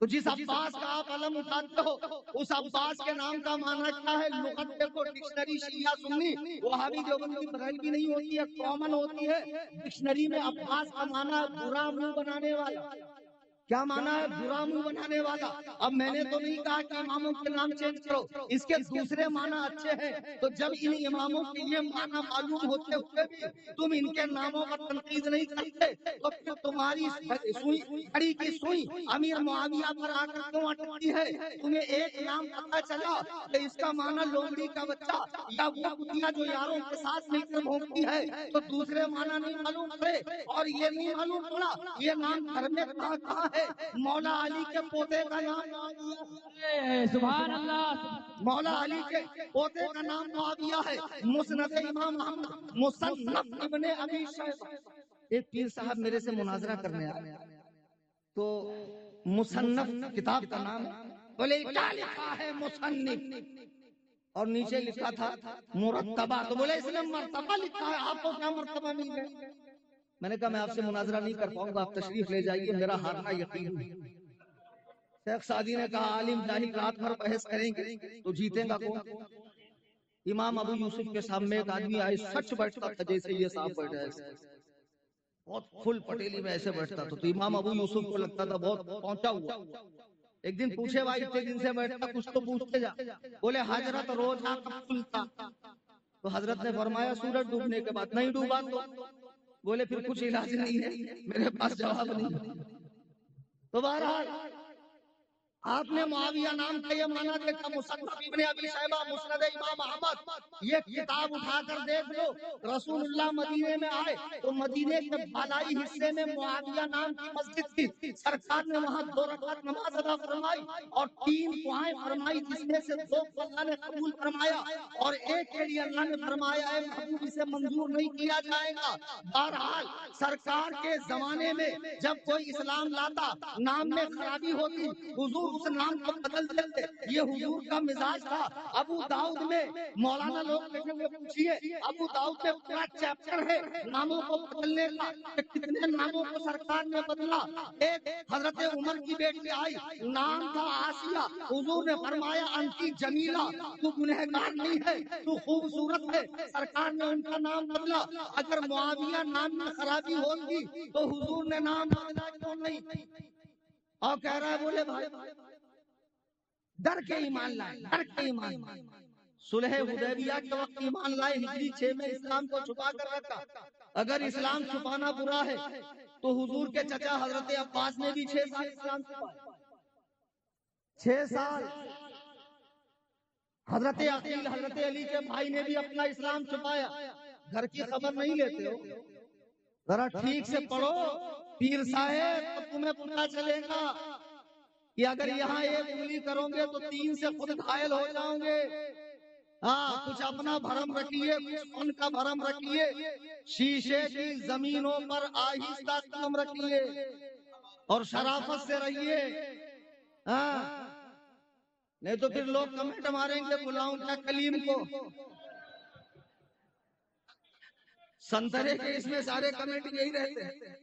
تو جس عباس کا آپ علم اٹھاتے ہو اس عباس کے نام کا معنی کیا ہے؟ لغت دیکھو، ڈکشنری شیعہ سنی وہابی دیوبندی بریلوی نہیں ہوتی ہے، کامن ہوتی ہے۔ ڈکشنری میں عباس کا معنی ہے برا منہ بنانے والا۔ کیا معنی ہے؟ برا منہ بنانے والا۔ اب میں نے تو نہیں کہا کہ اماموں کے نام چینج کرو، اس کے دوسرے معنی اچھے ہیں۔ تو جب ان اماموں کے یہ معنی معلوم ہوتے ہوئے بھی تم ان کے ناموں پر تنقید نہیں کرتے تو پھر تمہاری سوئی کھڑی کی سوئی امیر معاویہ پر آ کر کیوں اٹکتی ہے؟ تمہیں ایک نام پتا چلا کہ اس کا معنی لومڑی کا بچہ یا وہ کتیا جو یاروں کے ساتھ مل کر بھونکتی ہے، تو دوسرے معنی نہیں معلوم پڑے اور یہ نہیں معلوم پڑا یہ نام گھر میں کہاں ہے؟ مولا علی کے پوتے کا نام معاویہ ہے۔ سبحان اللہ۔ مولا علی کے پوتے کا نام معاویہ ہے۔ مسند امام احمد، مصنف ابن ابی شیبہ۔ ایک پیر صاحب میرے سے مناظرہ کرنے آئے تو مصنف کتاب کا نام بولے کیا لکھا ہے مصنف، اور نیچے لکھا تھا مرتبہ، تو بولے اس میں مرتبہ لکھا ہے، آپ کو کیا مرتبہ مل گئے؟ میں نے کہا میں آپ سے مناظرہ نہیں کر پاؤں گا، آپ تشریف لے جائیے، میرا ہارنا یقین ہے۔ شیخ سعدی نے کہا عالم جاہل رات بھر بحث کریں گے تو جیتیں گا کون؟ امام ابو یوسف کے سامنے ایک آدمی آئے، سچ بیٹھتا تھا جیسے یہ صاحب بیٹھا ہے، بہت فل پٹیلی میں ایسے بیٹھتا تھا، تو امام ابو یوسف کو لگتا تھا بہت پہنچا ہوا۔ ایک دن پوچھے بھائی اتنے دن سے بیٹھتا کچھ تو پوچھتے جا، بولے حضرت روزہ کب کھلتا؟ تو حضرت نے فرمایا سورج ڈوبنے کے بعد۔ نہیں ڈوبا تو؟ بولے پھر کچھ علاج نہیں ہے، میرے پاس جواب نہیں۔ تو بہرحال آپ نے معاویہ نام کا یہ معنی دیکھا، مصنف ابن ابی شیبہ، مسند امام احمد، یہ کتاب اٹھا کر دیکھ لو۔ رسول اللہ مدینے میں آئے تو مدینے کے بالائی حصے میں معاویہ نام کی مسجد تھی، سرکار نے وہاں 2 رکعت نماز ادا فرمائی اور 3 دعائیں فرمائی، جس میں سے 2 کو اللہ نے قبول فرمایا اور ایک کے لیے اللہ نے فرمایا اے محبوب اسے منظور نہیں کیا جائے گا۔ بہرحال سرکار کے زمانے میں جب کوئی اسلام لاتا نام میں خرابی ہوتی حضور اس نام کو بدل دیتے، یہ حضور کا مزاج تھا۔ ابو داؤد میں مولانا لوگ بیٹھے ہوئے پوچھئے، ابو داؤد میں پورا چیپٹر ہے ناموں کو بدلنے کا، کہ کتنے ناموں کو سرکار نے بدلا۔ ایک حضرت عمر کی بیٹی آئی، نام تھا آسیہ، حضور نے فرمایا انتی جمیلہ، تو گنہگار نہیں ہے، تو خوبصورت ہے، سرکار نے ان کا نام بدلا۔ اگر معاویہ نام میں خرابی ہوتی تو حضور نے نام بدلا کیوں نہیں؟ اور کہہ رہا ہے بولے بھائی ڈر کے ایمان لائے، ڈر کے ایمان لائے۔ صلح حدیبیہ کے وقت ایمان لائے، ہجری 6 میں اسلام کو چھپا کر رکھا۔ اگر اسلام چھپانا برا ہے تو حضور کے چچا حضرت عباس نے بھی 6 سال اسلام چھپایا، 6 سال۔ حضرت عقیل حضرت علی کے بھائی نے بھی اپنا اسلام چھپایا۔ گھر کی خبر نہیں لیتے ہو، ذرا ٹھیک سے پڑھو پیر صاحب، تو تمہیں پتہ چلے گا کہ اگر یہاں ایک انگلی کرو گے تو 3 سے خود گھائل ہو جاؤ گے۔ ہاں کچھ اپنا بھرم رکھیے، کچھ ان کا بھرم رکھیے، شیشے کی زمینوں پر آہستہ قدم رکھیے اور شرافت سے رہیے۔ ہاں نہیں تو پھر لوگ کمنٹ ماریں گے بلاؤں کیا کلیم کو؟ سنترے کے اس میں سارے کمنٹ یہی رہتے ہیں۔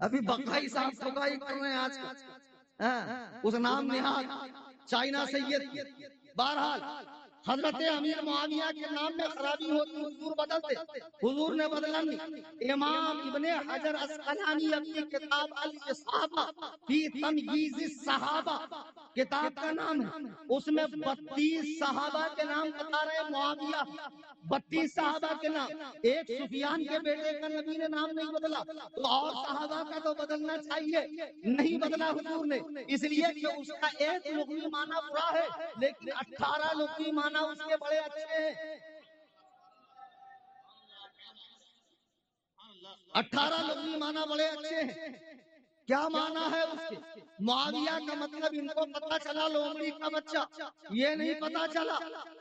ابھی بقائی صاحب ٹھکائی کر رہے ہیں آج کل، اس نام نہاد چائنا سید۔ بہرحال حضرت امیر معاویہ کے نام میں خرابی ہوتی حضور بدلتے، حضور نے بدلا نہیں۔ امام ابن حجر اسقلانی اپنی کتاب الاصابہ فی تمییز الصحابہ کتاب کا نام ہے، اس میں 32 صحابہ کے نام بتا رہے ہیں معاویہ، 32 صحابہ کے نام۔ ایک سفیان کے بیٹے کا نبی نے نام نہیں بدلا تو اور صحابہ کا تو بدلنا چاہیے، نہیں بدلا حضور نے، اس لیے کہ اس کا ایک لغوی معنی برا ہے لیکن 18 لغوی معنی اس کے بڑے اچھے ہیں۔ 18 لغوی معنی بڑے اچھے ہیں۔ کیا معنی ہے اس کے؟ معاویہ کا مطلب ان کو پتا چلا لومڑی کا بچہ، یہ نہیں پتا چلا۔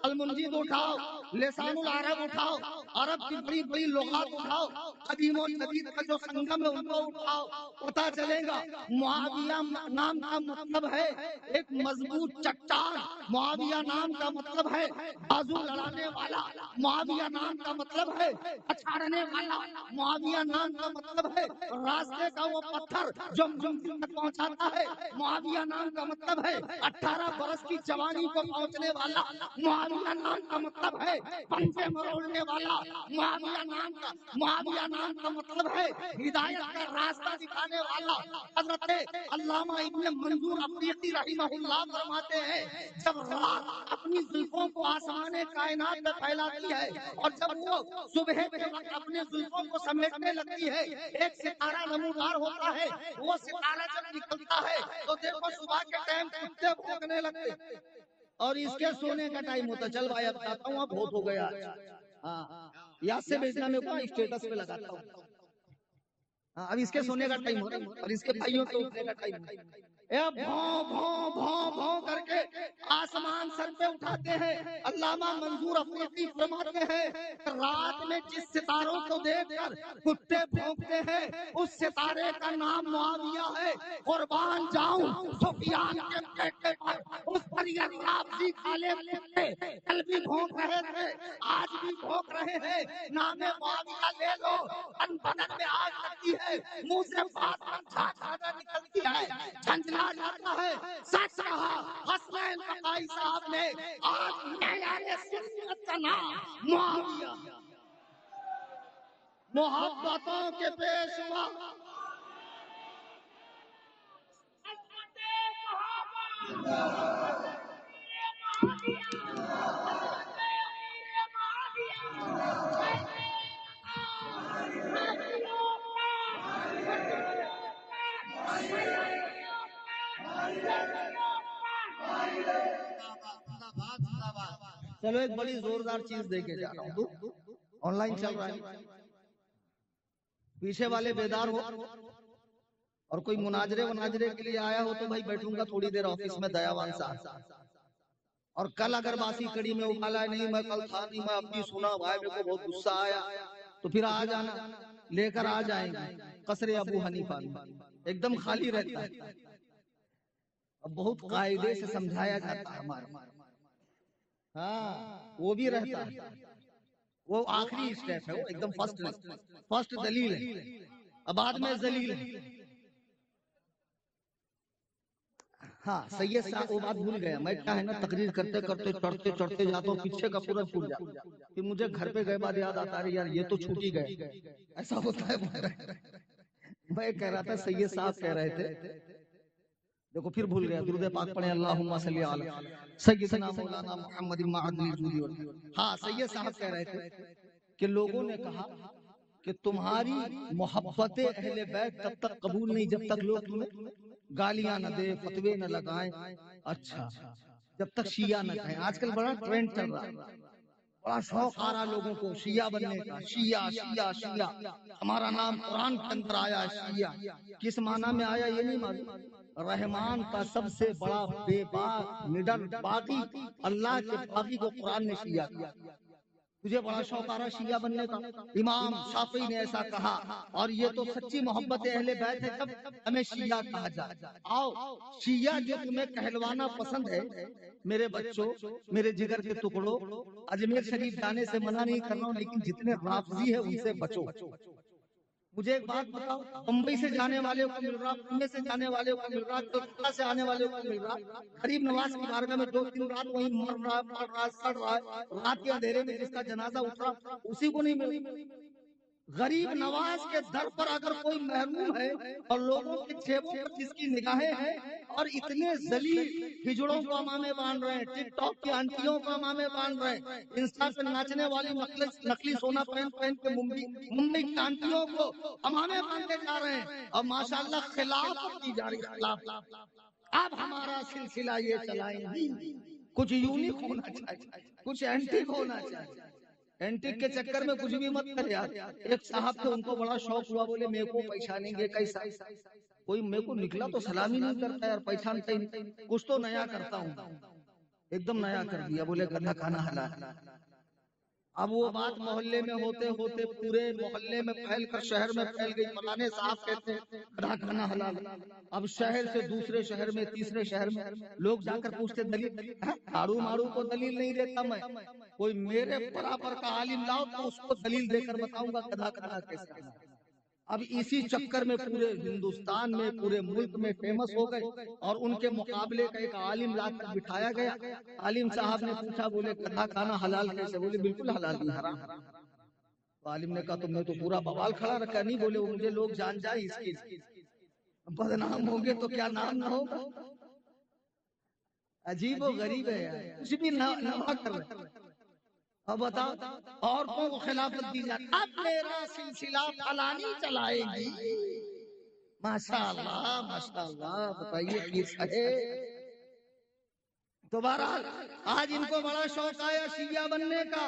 المنجد اٹھاؤ، لسان العرب اٹھاؤ، عرب کی بڑی بڑی لغات اٹھاؤ، قدیم و جدید کا جو سنگم ہے ان کو اٹھاؤ، پتا چلے گا۔ معاویہ نام کا مطلب ہے ایک مضبوط چٹان، معاویہ نام کا مطلب ہے بازو لڑانے والا، معاویہ نام کا مطلب ہے اچھاڑنے والا، معاویہ نام کا مطلب ہے راستے کا وہ پتھر جو منزل تک پہنچاتا ہے۔ معاویہ نام کا مطلب ہے 18 برس کی جوانی کو پہنچنے والا، معاویہ نام کا مطلب ہے پنجے مروڑنے والا، معاویہ نام کا مطلب ہے ہدایت کا راستہ دکھانے والا۔ حضرت علامہ ابن منظور افریقی رحمہ اللہ فرماتے ہیں جب رات اپنی زلفوں کو آسمان کائنات میں پھیلاتی ہے اور جب وہ صبح کے وقت اپنے زلفوں کو سمیٹنے لگتی ہے، ایک ستارہ نمودار ہوتا ہے، وہ ستارہ جب نکلتا ہے تو دیکھو صبح کے ٹائم کتے بھونکنے لگتے اور اس کے سونے کا ٹائم ہوتا۔ چل بھائی اب جاتا ہوں، اب بہت ہو گیا، ہاں یاد سے بھیجنا میرے کو، اسٹیٹس پہ لگاتا ہوں، اب اس کے سونے کا ٹائم ہوتا اور اس کے بھائیوں کے اٹھنے کا ٹائم ہوتا۔ بھوں بھوں بھوں بھوں کر کے آسمان سر پہ اٹھاتے ہیں۔ علامہ منظور افریقی فرماتے ہیں رات میں جس ستاروں کو دیکھ کر کتے بھونکتے ہیں اس ستارے کا نام معاویہ ہے۔ قربان جاؤں سفیان کے بیٹے پر اس پر یہ لفظی کالے کتے کل بھی بھونک رہے تھے، آج بھی بھونک رہے ہیں۔ نام معاویہ لے لو، تن بدن میں آگ لگتی ہے، منہ سے بات پر جھاگ زیادہ نکلتی ہے، جھنجلا جاتا ہے۔ سچ کہا حسنین بقائی صاحب نے، آج معیار سنت کا نام معاویہ، محبتوں کے پیشوا، چلو ایک بڑی زوردار چیز دے کے جا رہا ہوں، آن لائن چل رہا ہے، پیچھے والے بیدار ہو اور کوئی مناظرے کے لیے آیا ہو تو بھائی بیٹھوں گا تھوڑی دیر آفس میں دیاوان صاحب، اور کل اگر باسی کڑی میں ابالا نہیں میں کل تھا نہیں میں اب بھی سنا بھائی میرے کو بہت غصہ آیا تو پھر آ جانا، لے کر آ جائیں گے قصر ابو حنیفہ ایک دم خالی رہتا ہے، اب بہت قاعدے سے سمجھایا جاتا ہے ہمارا، ہاں وہ بھی رہتا ہے، وہ آخری اسٹیپ ہے، وہ ایک دم فرسٹ دلیل ہے، اب بعد میں ذلیل ہے۔ ہاں سید صاحب وہ بات بھول گیا، میں کیا ہے نا تقریر کرتے کرتے چڑھتے جاتا ہوں، پیچھے کا پورا چھوٹ جاتا، پھر مجھے گھر پہ گئے بعد یاد آتا ہے یار یہ تو چھوٹ ہی گئے، ایسا ہوتا ہے۔ میں کہہ رہا تھا سید صاحب کہہ رہے تھے، دیکھو پھر بھول گیا، درود پاک پڑھیں اللہم صلی علی سیدنا مولانا محمد معدل الجودی۔ ہاں سید صاحب کہہ رہے تھے کہ لوگوں نے کہا کہ تمہاری محبت اہل بیت تب تک قبول نہیں جب تک لوگ تمہیں گالیاں نہ دے، فتوے نہ لگائیں، اچھا جب تک شیعہ نہ کہیں۔ آج کل بڑا ٹرینڈ چل رہا ہے، بڑا شوق آ رہا لوگوں کو شیعہ بننے کا، شیعہ شیعہ شیعہ، ہمارا نام قرآن کے اندر آیا شیعہ، کس معنی میں آیا یہ نہیں معلوم، رحمان کا سب سے بڑا بے باک نڈر باغی، اللہ کے باغی کو قرآن نے شیعہ کیا۔ تجھے بڑا شوق آ رہا شیعہ بننے کا، امام شافعی نے ایسا کہا، اور یہ تو سچی محبت اہل بیت ہے جب ہمیں شیعہ کہا جائے۔ آؤ شیعہ جو تمہیں کہلوانا پسند ہے میرے بچوں، میرے جگر کے ٹکڑوں، اجمیر شریف جانے سے منع نہیں کر رہا ہوں لیکن جتنے رافضی ہیں ان سے بچو۔ مجھے ایک بات بتاؤ، بمبئی سے جانے والے کو مل رہا، پونے سے جانے والے کو مل رہا، کلکتہ سے آنے والے کو مل رہا، غریب نواز کی بارگاہ میں 2-3 رات وہیں مر رہا، پڑ رہا، سڑ رہا، رات کے اندھیرے میں جس کا جنازہ اٹھ رہا اسی کو نہیں مل۔ غریب نواز کے در پر اگر کوئی محروم ہے اور لوگوں کے جیبوں پر جس کی نگاہیں ہیں، اور اتنے ذلیل ہجڑوں کو امامے باندھ رہے ہیں، ٹک ٹاک کی آنٹیوں کو امامے باندھ رہے ہیں، انسٹا پہ ناچنے والی نقلی سونا پہن کے ممبئی کی آنٹیوں کو امامے باندھے جا رہے ہیں، اور ماشاءاللہ خلافت کی جا رہی ہے، خلافت۔ اب ہمارا سلسلہ یہ چلائیں گی، کچھ یونیک ہونا چاہیے، کچھ اینٹک ہونا چاہیے، اینٹک کے چکر میں کچھ بھی مت کر یار۔ ایک صاحب تھے ان کو بڑا شوق ہوا، بولے میرے کو پہچانیں گے کیسا، کوئی میرے کو نکلا تو سلامی نہیں کرتا یار، پہچانتا ہی نہیں، کچھ تو نیا کرتا ہوں، ایک دم نیا کر دیا، بولے گدھا کھانا حلال۔ اب وہ بات محلے میں ہوتے ہوتے پورے محلے میں پھیل کر شہر میں پھیل گئی، فلانے صاحب کہتے ہیں گدھا کھانا حلال۔ اب شہر سے دوسرے شہر میں، تیسرے شہر میں لوگ جا کر پوچھتے دلیل، ہاڑو ماڑو کو دلیل نہیں دیتا میں، کوئی میرے برابر کا عالم لاؤ تو اس کو دلیل دے کر بتاؤں گا گدھا کھانا کیسے۔ اب اسی چکر میں پورے ہندوستان میں پورے ملک میں فیمس ہو گئے، اور ان کے مقابلے کا ایک عالم لا کر بٹھایا گیا۔ عالم صاحب نے پوچھا، بولے گدھا کھانا حلال کیسے؟ بولے بالکل حلال نہیں، حرام۔ تو عالم نے کہا تم نے تو پورا بوال کھڑا رکھا۔ نہیں، بولے وہ مجھے لوگ جان جائے اس کی، بدنام ہوں گے تو کیا نام نہ ہوگا۔ عجیب و غریب ہے یار، کچھ بھی نہ کر رہے۔ اب بتاؤ عورتوں کو خلافت دی جائے، اب میرا سلسلہ فلانی چلائے گی۔ ماشاء اللہ ماشاء اللہ، بتائیے کس ہے؟ تو بہرحال آج ان کو بڑا شوق آیا شیعہ بننے کا۔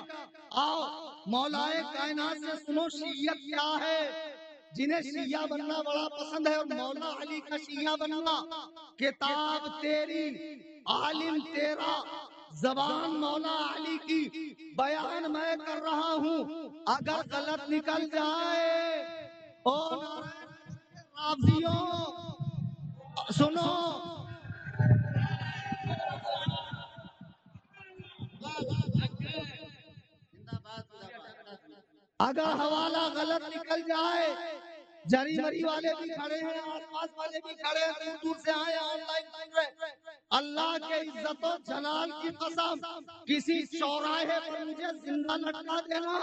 آؤ مولائے کائنات سے سنو شیعت کیا ہے۔ جنہیں شیعہ بننا بڑا پسند ہے اور مولا علی کا شیعہ بننا، کتاب تیری، عالم تیرا، زبان مولا علی کی، بیان میں کر رہا ہوں، اگر غلط نکل جائے او رافضیوں سنو، اگر حوالہ غلط نکل جائے، جری مری والے بھی کھڑے ہیں، آس پاس والے بھی کھڑے ہیں، دور دور سے آئے آن لائن سن رہے، اللہ کے عزت و جلال کی قسم کسی چوراہے پر مجھے زندہ لٹکا دینا،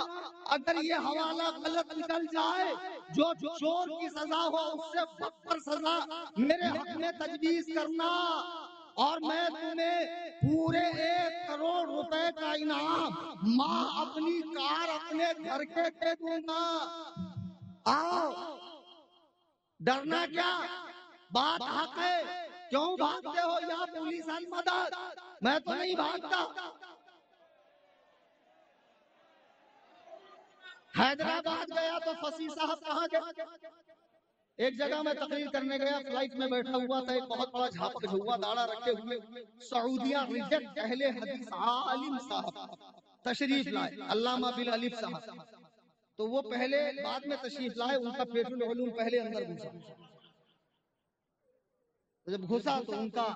اگر یہ حوالہ غلط نکل جائے، جو چور کی سزا ہو اس سے بدتر سزا میرے حق میں تجویز کرنا، اور میں تمہیں پورے 1 کروڑ روپے کا انعام ماں اپنی کار اپنے گھر کے دے دوں گا۔ آؤ ڈرنا کیا، بات حق ہے، کیوں بھاگتے ہو یا پولیس مدد؟ میں تو نہیں بھاگتا۔ حیدرآباد گیا تو فصیح صاحب کہاں گئے؟ ایک جگہ میں تقریر کرنے گیا، فلائٹ میں بیٹھا ہوا تھا، ایک بہت بڑا جھاپک ہوا داڑھا رکھے ہوئے سعودیہ ریجیکٹ اہل حدیث عالم صاحب تشریف لائے، علامہ بالالف صاحب۔ تو وہ پہلے بعد میں تشریف لائے، ان کا پیٹ العلوم پہلے اندر گھسا۔ جب گھسا تو ان کا،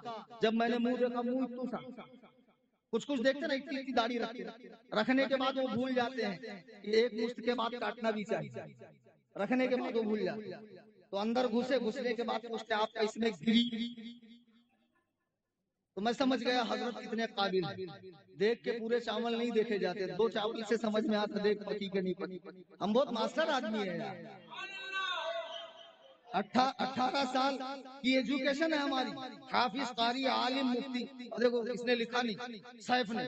جب میں نے منہ دیکھا، منہ اتنا سا، کچھ دیکھتے نا اتنی داڑھی رکھنے کے بعد وہ بھول جاتے ہیں کہ ایک مشت کے بعد کاٹنا بھی چاہیے، رکھنے کے بعد وہ بھول جاتے ہیں۔ تو اندر گھسنے کے بعد پوچھتے آپ کا اس میں گری؟ تو میں سمجھ گیا حضرت کتنے قابل ہیں، دیکھ کے پورے چاول نہیں دیکھے جاتے، 2 چاول سے سمجھ میں آتا دیکھ پکی کہ نہیں پکی۔ ہم بہت ماسٹر آدمی ہیں یار، 18 سال کی ایجوکیشن ہے ہماری، حافظ قاری عالم مفتی۔ دیکھو اس نے لکھا نہیں، سیف نے،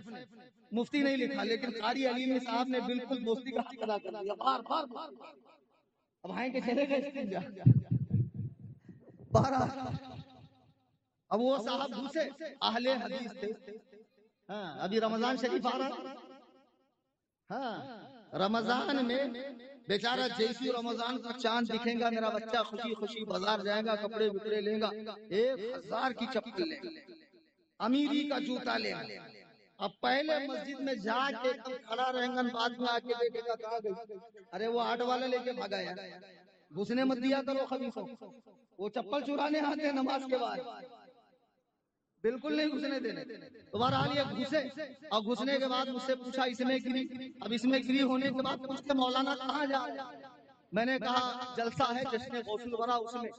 مفتی نہیں لکھا، لیکن قاری علیم صاحب نے بالکل دوستی کا حق ادا کر دیا، بار بار۔ اب آئیں کہ چلے گئے اب وہ صاحب گھسے، اہل حدیث تھے۔ ہاں ابھی رمضان شریف آ رہا، ہاں رمضان میں بیچارہ جیسی رمضان کا چاند دکھے گا، میرا بچہ خوشی خوشی بازار جائے گا، کپڑے بکڑے لے گا، 1000 کی چپل لے گا، امیری کا جوتا لے گا۔ اب پہلے مسجد میں جا کے کھڑا رہیں گا، بعد میں آ کے دیکھے گا کہاں گئی، ارے وہ 8 والا لے کے بھگا یا، گھسنے مت دیا کرو خبیثوں، وہ چپل چرانے آتے ہیں نماز کے بعد، بالکل نہیں گھسنے دینے۔ تمہارا حال یہ گھسے، اور گھسنے کے بعد مجھ سے پوچھا اس میں گری، اب اس میں گری ہونے کے بعد پوچھتے مولانا کہاں جا؟ میں نے کہا جلسہ ہے جشن غوث الورا، اس میں۔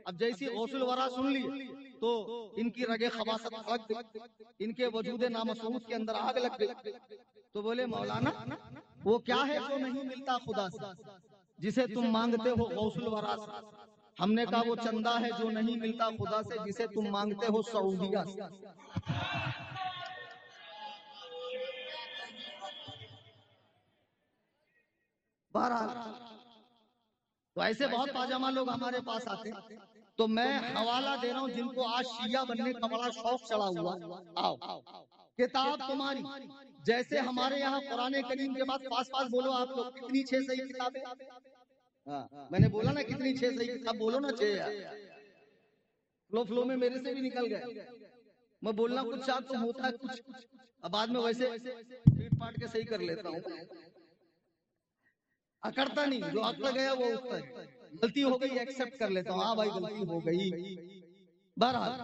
اب جیسی غوث الورا سن لی تو ان کی رگے خباثت پھڑک گئی، ان کے وجود نامسعود کے اندر آگ لگ گئی۔ تو بولے مولانا وہ کیا ہے جو نہیں ملتا خدا سے، جسے تم مانگتے ہو غوث الورا سے؟ ہم نے کہا وہ چندہ ہے جو نہیں ملتا خدا سے، جسے تم مانگتے ہو سعودیہ سے۔ بہرحال تو ایسے بہت پاجامہ لوگ ہمارے پاس آتے، تو میں حوالہ دے رہا ہوں جن کو آج شیعہ بننے کا بڑا شوق چڑھا ہوا، آؤ کتاب تمہاری، جیسے ہمارے یہاں قرآن کریم کے بعد پاس پاس بولو آپ لوگ، کتنی 6 صحیح کتابیں؟ میں نے بولا نا کتنی 6 صحیح کتاب، بولو نا 6 یار، فلو میں میرے سے بھی نکل گئے، میں بولنا کچھ چاہتا ہوں ہوتا ہے کچھ، اب بعد میں ویسے پیٹ پاٹ کے صحیح کر لیتا ہوں، اکڑتا نہیں، جو اکڑ گیا وہ اٹھتا ہے، غلطی ہو گئی ایکسپٹ کر لیتا ہوں، ہاں بھائی غلطی ہو گئی۔ بہرحال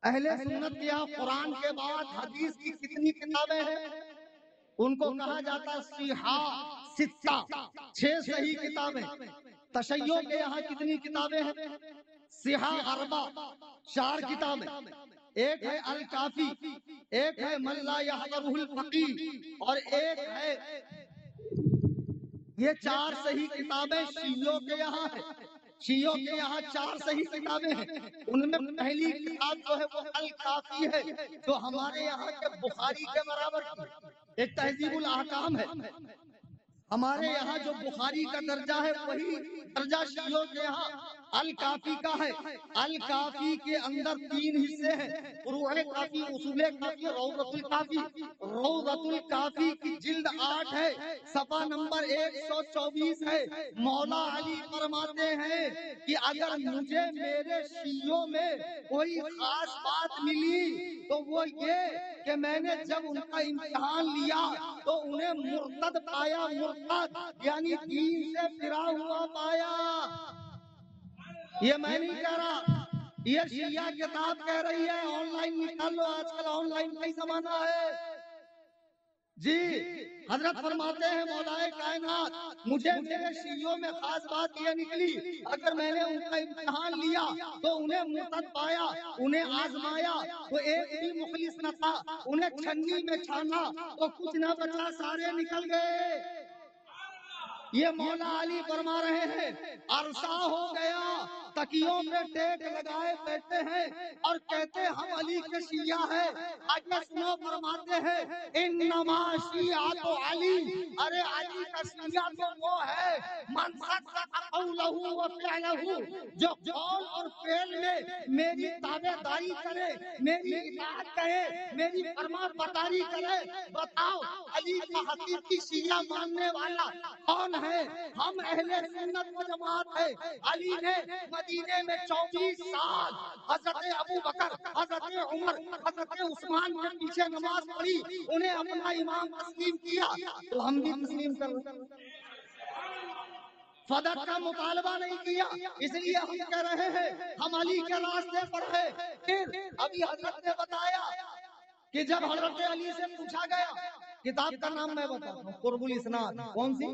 اہل سنت کے یہاں قرآن کے بعد حدیث کی کتنی کتابیں ہیں؟ ان کو کہا جاتا صحیح 6 صحیح کتابیں۔ تشیع کے یہاں کتنی کتابیں ہیں؟ صحاح اربع، 4 کتابیں، ایک ہے الکافی، ایک ہے من لا یحضرہ الفقیہ، اور ایک ہے، یہ 4 صحیح کتابیں شیعوں کے یہاں ہیں۔ شیعوں کے یہاں 4 صحیح کتابیں ہیں، ان میں پہلی کتاب جو ہے وہ الکافی ہے، جو ہمارے یہاں کے بخاری کے برابر کی، ایک تہذیب الاحکام ہے۔ ہمارے یہاں جو بخاری کا درجہ ہے وہی درجہ شیعوں کے یہاں الکافی کا ہے۔ الکافی کے اندر 3 حصے ہیں، فروع کافی، اصول کافی، روضۃ الکافی۔ روضۃ الکافی کی جلد 8 ہے، صفحہ نمبر 124 ہے۔ مولا علی فرماتے ہیں کہ اگر مجھے میرے شیعوں میں کوئی خاص بات ملی تو وہ یہ کہ میں نے جب ان کا امتحان لیا تو انہیں مرتد پایا، مرتد یعنی دین سے پھرا ہوا پایا۔ یہ میں نہیں کہہ رہا، یہ شیعہ کتاب کہہ رہی ہے، آن لائن نکال لو، آج کل آن لائن کا ہی زمانہ ہے۔ جی حضرت فرماتے ہیں مولا کائنات، مجھے میرے شیعوں میں خاص بات یہ نکلی، اگر میں نے ان کا امتحان لیا تو انہیں مرتد پایا، انہیں آزمایا تو ایک بھی مخلص نہ تھا، انہیں چھنی میں چھانا تو کچھ نہ بچا، سارے نکل گئے۔ یہ مولا علی فرما رہے ہیں، عرصہ ہو گیا تکیوں پہ ٹیک لگائے بیٹھے ہیں اور کہتے ہم علی کے شیعہ ہیں۔ آگے سنو، فرماتے ہیں انما شیعۃ علی، ارے علی کا شیعہ تو وہ ہے من صدق قولہ و فعلہ، جو قول اور فعل میں میری تابع داری کرے، میری اطاعت کرے، میری فرما برداری کرے۔ بتاؤ علی کا حقیقی شیعہ ماننے والا کون ہے؟ ہم اہل سنت و جماعت ہے۔ علی نے مدینے میں 24 سال حضرت ابو بکر، حضرت عمر، حضرت عثمان کے پیچھے نماز پڑھی، انہیں اپنا امام تسلیم کیا، تو ہم بھی تسلیم کر رہے ہیں۔ فدق کا مطالبہ نہیں کیا، اس لیے ہم کہہ رہے ہیں ہم علی کے راستے پر ہیں۔ پھر ابھی حضرت نے بتایا کہ جب حضرت علی سے پوچھا گیا، کتاب کا نام میں بتاتا ہوں، قرب الاسناد، کون سی؟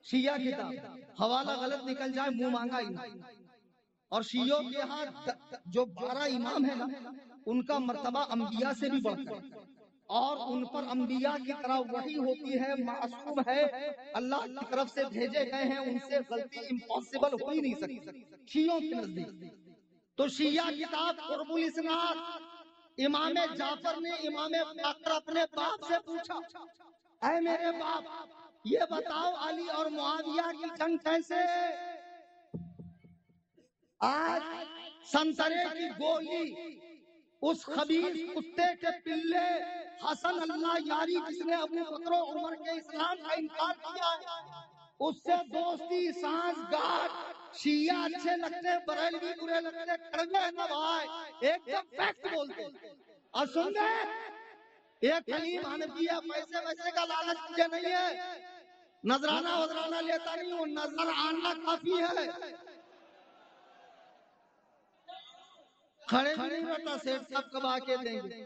شیعہ کتاب، حوالہ غلط نکل جائے منہ مانگا امام۔ اور شیعوں کے ہاں جو 12 امام ہیں نا، ان کا مرتبہ انبیاء سے بھی بڑھ کر، اور ان پر انبیاء کی طرح وحی ہوتی ہے، معصوم ہے، اللہ کی طرف سے بھیجے گئے ہیں، ان سے غلطی امپاسبل ہو ہی نہیں سکتی شیعوں کے نزدیک۔ تو شیعہ کتاب قرب الاسناد، امام جعفر نے امام باقر اپنے باپ سے پوچھا، اے میرے باپ یہ بتاؤ علی اور معاویہ کی جنگ کیسے؟ آج سنترے کی گولی، اس خبیث کتے کے پلے حسن اللہ یاری جس نے ابو بکر و عمر کے اسلام کا انکار کیا ہے، اس سے دوستی سانس گاٹ۔ شیعہ اچھے لگتے، بریلوی برے لگتے، کڑوے ہیں نا بھائی، ایک دم فیکٹ بولتے۔ اور سن گئے ایک حلیم حنفیہ، پیسے ویسے کا لالچ مجھے نہیں ہے، نظرانہ وزرانہ لیتا نہیں ہوں، نظر آنا کافی ہے، کھڑے بھی نہیں رہتا، سیٹ صاحب کب آ کے دیں گے،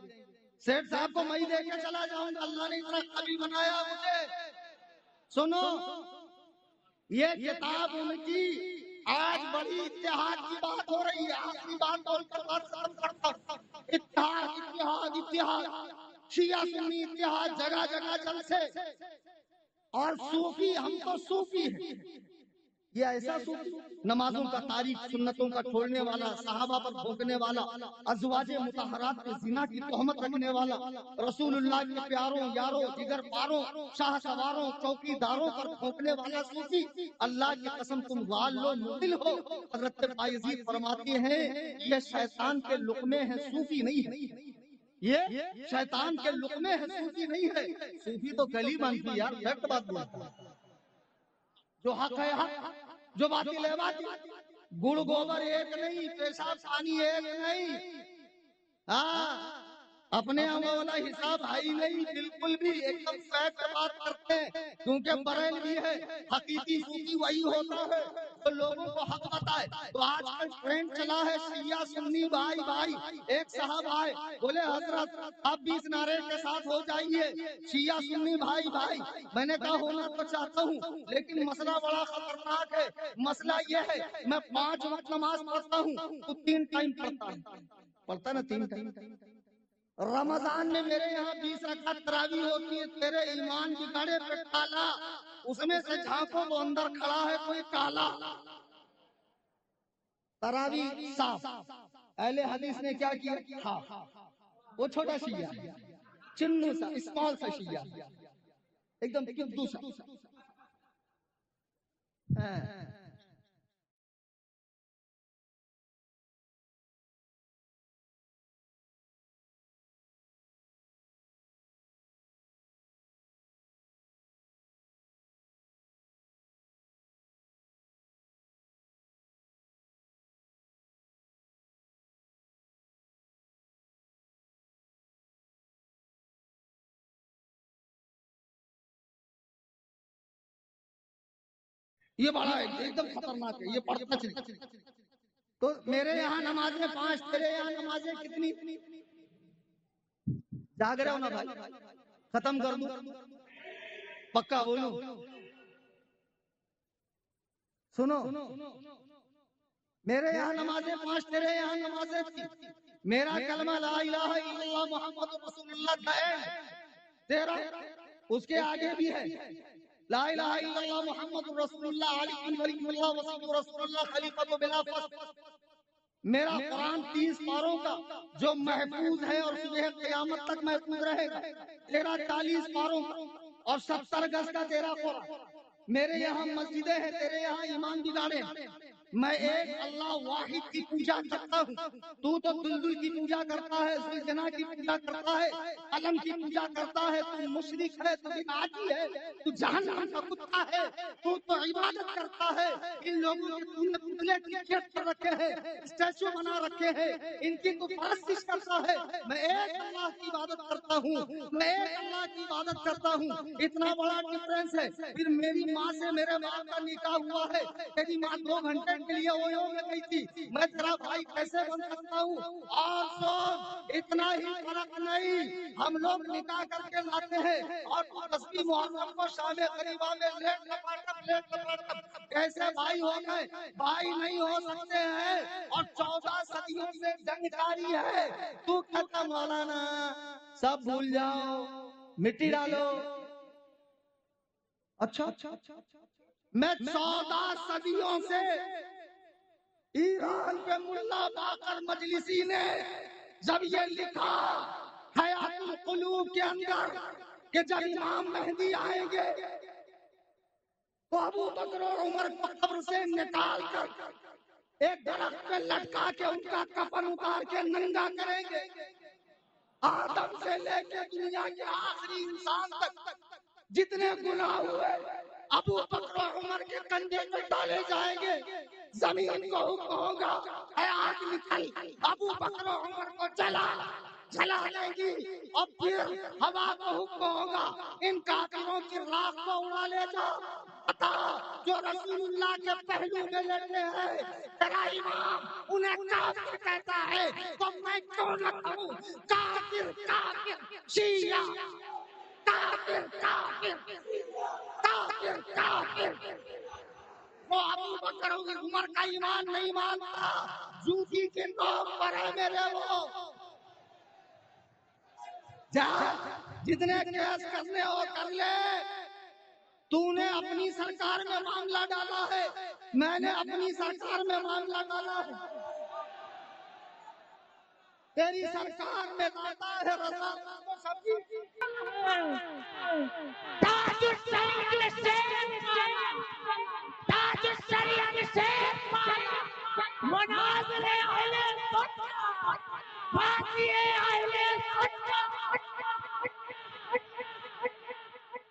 سیٹ صاحب کو میں دے کے چلا جاؤں گا، اللہ نے اتنا قابل بنایا مجھے۔ سنو، یہ کتاب ان کی آج بڑی اتحاد کی بات ہو رہی ہے، آخری بات بول کر بات ختم کرتا ہوں۔ اتحاد اتحاد اتحاد، شیعہ سنی اتحاد، جگہ جگہ جلسے، اور صوفی، ہم تو صوفی ہیں۔ یہ ایسا صوفی نمازوں کا تاریخ، سنتوں کا چھوڑنے والا، صحابہ پر بھونکنے والا، ازواج مطہرات پر زنا کی تہمت رکھنے والا، رسول اللہ کے پیاروں یاروں جگر پاروں شاہ سواروں چوکی داروں پر بھونکنے والا صوفی، اللہ کی قسم تم ضال و مضل ہو۔ حضرت بایزید فرماتے ہیں یہ شیطان کے لقمے ہیں، صوفی نہیں ہے، یہ شیطان کے لقمے ہیں، صوفی نہیں ہے۔ صوفی تو گلی مانتی یار، فیکٹ بات بولتا ہے، جو حق ہے حق، جو باطل ہے باطل، گڑ گوبر ایک نہیں، پیشاب پانی ایک نہیں۔ ہاں اپنے یہاں والا حساب ہے ہی نہیں، بالکل بھی ایک دم فیکٹ بات کرتے ہیں، کیونکہ بریل بھی ہے، حقیقی صوفی وہی ہوتا ہے جو لوگوں کو حق بتائے۔ تو آج کل ٹرینڈ چلا ہے شیعہ سنی بھائی بھائی۔ ایک صاحب آئے بولے حضرت آپ بھی اس نعرے کے ساتھ ہو جائیے شیعہ سنی بھائی بھائی۔ میں نے کہا ہونا تو چاہتا ہوں لیکن مسئلہ بڑا خطرناک ہے۔ مسئلہ یہ ہے میں 5 وقت نماز پڑھتا ہوں تو 3 ٹائم پڑھتا ہے نا 3 ٹائم۔ رمضان میں میرے یہاں 20 رکعت تراویح ہوتی ہے، تیرے ایمان بگاڑے پہ کالا، اس میں سے جھانکو وہ اندر کھڑا ہے کوئی کالا۔ تراویح صاف، اہل حدیث نے کیا کیا؟ ہاں وہ چھوٹا شیعہ، چنو سا اسمال سا شیعہ، ایک دم کدو سا۔ یہ بڑا ایک دم خطرناک ہے، یہ پڑھتا چلے۔ تو میرے یہاں نمازیں 5، تیرے یہاں نمازیں کتنی؟ جاگ رہے ہو نا بھائی؟ ختم کر دوں پکا بولو سنو، میرے یہاں نمازیں 5، تیرے یہاں نمازیں 3۔ میرا کلمہ لا الہ الا اللہ محمد رسول اللہ ہے، تیرا اس کے آگے بھی ہے لا الہ الا اللہ محمد رسول اللہ علی ولی اللہ وسلم رسول اللہ خلیفۃ بلا فصل۔ میرا قرآن 30 پاروں کا جو محفوظ ہے اور صبح قیامت تک محفوظ رہے گا، تیرا 40 پاروں کا اور 70 گز کا تیرا قرآن۔ میرے یہاں مسجدیں ہیں، تیرے یہاں ایمان بگاڑے ہیں۔ میں ایک اللہ واحد کی پوجا کرتا ہوں، تو دلدل کی پوجا کرتا ہے، ذوالجناح کی پوجا کرتا ہے، علم کی پوجا کرتا ہے، تو مشرک ہے، تو بدعتی ہے، تو جہنم کا کتا ہے، تو عبادت کرتا ہے۔ ان لوگوں کے تم نے پتلے کرکٹ کر رکھے ہیں، اسٹیچو بنا رکھے ہیں، ان کی تو پرستش کرتا ہے۔ میں ایک اللہ کی عبادت کرتا ہوں، میں ایک اللہ کی عبادت کرتا ہوں۔ اتنا بڑا ڈفرنس ہے۔ پھر میری ماں سے میرے باپ کا نکاح ہوا ہے، تیری ماں 2 گھنٹے کے لیے اویو میں گئی تھی، میں تیرا بھائی کیسے بن سکتا ہوں؟ اور سن اتنا ہی فرق نہیں، ہم لوگ نکاح کر کے لاتے ہیں اور تو 10ویں محرم کو شام غریبہ میں لیٹ لپاٹم کیسے بھائی ہو گئے؟ بھائی نہیں ہو سکتے ہیں، اور 14 صدیوں سے جنگ جاری ہے۔ تو کہتا مولانا سب بھول جاؤ، مٹی ڈالو۔ اچھا میں 14 صدیوں سے ایران پہ ملا باقر مجلسی نے جب یہ لکھا حیات القلوب کے اندر کہ جب امام مہدی آئیں گے تو ابو بکر اور عمر کو قبر سے نکال کر ایک درخت پہ لٹکا کے ان کا کفن اتار کے ننگا کریں گے، آدم سے لے کے دنیا کے آخری انسان تک جتنے گناہ ہوئے ابو بکر و عمر کے کندھے پہ ڈالے جائیں گے۔ زمین کو حکم ہوگا اے آگ نکل، ابو بکر و عمر کو جلا دیں گی، اور پھر ہوا کو حکم ہوگا ان کافروں کی راکھ کو اڑا لے جا۔ بتا جو رسول اللہ کے پہلو میں لڑتے ہیں تیرا امام انہیں کافر کہتا ہے، تو میں کیوں نہ کہوں کافر کافر شیعہ، کافر کافر کافر کافر۔ وہ ابو بکر عمر کا ایمان نہیں مانتا، جوتی کے نوک پر ہے میرے وہ۔ جا جتنے کیس کرنے ہو کر لے، تو نے اپنی سرکار میں معاملہ ڈالا ہے، میں نے اپنی سرکار میں معاملہ ڈالا ہے۔ تیری سرکار میں لاتا ہے رضا کو سبھی تاج الشریعت سے مالا، تاج الشریعت سے مالا، مناظر اہل سنت، باقی اہل سنت۔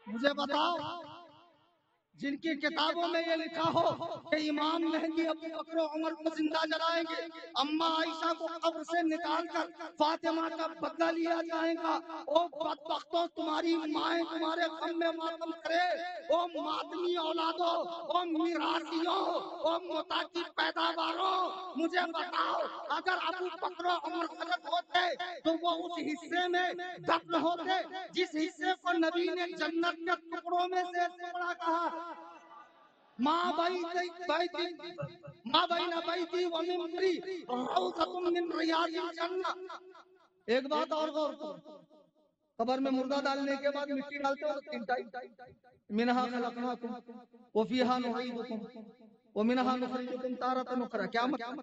مجھے بتاؤ جن کی کتابوں میں یہ لکھا ہو کہ امام مہدی ابو بکر و عمر کو زندہ جلائیں گے، اما عائشہ کو قبر سے نکال کر فاطمہ کا بدلہ لیا جائے گا، او بدبختوں تمہاری مائیں تمہارے غم میں ماتم کرے، او ماتمی اولادوں، او میراثیوں، او متا کی پیداواروں، مجھے بتاؤ اگر ابو بکر و عمر غلط ہوتے تو وہ اس حصے میں دفن ہوتے جس حصے کو نبی نے جنت کے ٹکڑوں میں سے ٹکڑا کہا، ماں بین بیتی و منبری روضۃ من ریاض الجنہ۔ ایک بات اور غور کرو، قبر میں مردہ ڈالنے کے بعد مٹی ڈالتے ہو تین ٹائم، منہا خلقناکم وفیہا نعیدکم ومنہا نخرجکم تارۃ اخری، کیا مطلب؟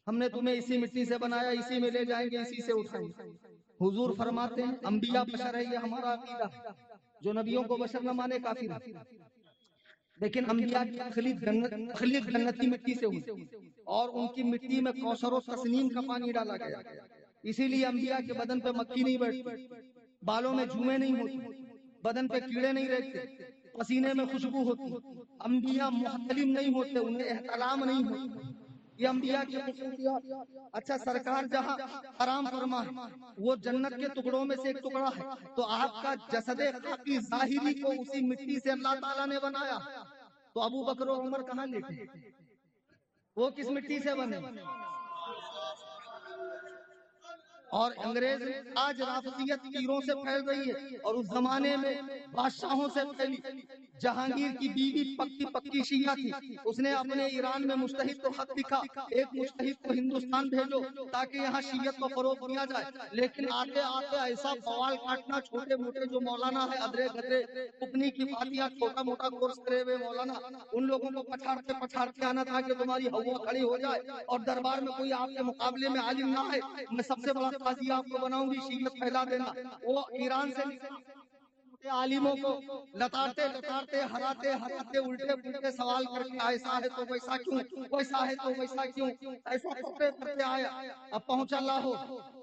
ہم نے تمہیں اسی مٹی سے بنایا، اسی میں لے جائیں گے، اسی سے اٹھائیں گے۔ حضور فرماتے ہیں انبیاء بشر ہے، یہ ہمارا عقیدہ ہے، جو نبیوں کو بشر نہ مانے کافر ہے، لیکن انبیاء کی تخلیق جنتی مٹی سے ہوئی اور ان کی مٹی میں کوثر و تسنیم کا پانی ڈالا گیا، اسی لیے انبیاء کے بدن پہ مکھی نہیں بیٹھتی، بالوں میں جوئیں نہیں ہوتی، بدن پہ کیڑے نہیں رہتے، پسینے میں خوشبو ہوتی، انبیاء محتلم نہیں ہوتے، انہیں احتلام نہیں ہوتا، یہ انبیاء کی خصوصیات۔ اچھا سرکار جہاں حرام فرما ہے وہ جنت کے ٹکڑوں میں سے ایک ٹکڑا ہے، تو آپ کا جسد خاکی ظاہری کو اسی مٹی سے اللہ تعالیٰ نے بنایا، تو ابو بکر و عمر کہاں لے گئے؟ وہ کس مٹی سے بنے؟ اور انگریز آج رافضیت تیروں سے پھیل رہی ہے، اور اس زمانے میں بادشاہوں سے پھیلی۔ جہانگیر کی بیوی پکی پکی شیعہ تھی، اس نے اپنے ایران میں مجتہد کو خط لکھا، ایک مجتہد کو ہندوستان بھیجو تاکہ یہاں شیعت کو فروغ دیا جائے، لیکن آتے آتے ایسا بوال کاٹنا، چھوٹے موٹے جو مولانا ہے ادرے گدرے پکنی کی فاتحہ چھوٹا موٹا کورس کرے ہوئے مولانا، ان لوگوں کو پچھاڑتے پچھاڑتے آنا تھا کہ تمہاری ہوا کھڑی ہو جائے اور دربار میں کوئی آپ کے مقابلے میں عالم نہ ہے، میں سب سے بڑا قاضی آپ کو بناؤں گی، شیعت پھیلا دینا۔ وہ ایران سے عالموں کو لتاڑتے لتاڑتے ہراتے ہراتے الٹے پلٹے سوال کر کے ایسا ہے تو ویسا کیوں، ویسا ہے تو ویسا کیوں، ایسا کرتے کرتے آیا، اب پہنچا لاہور،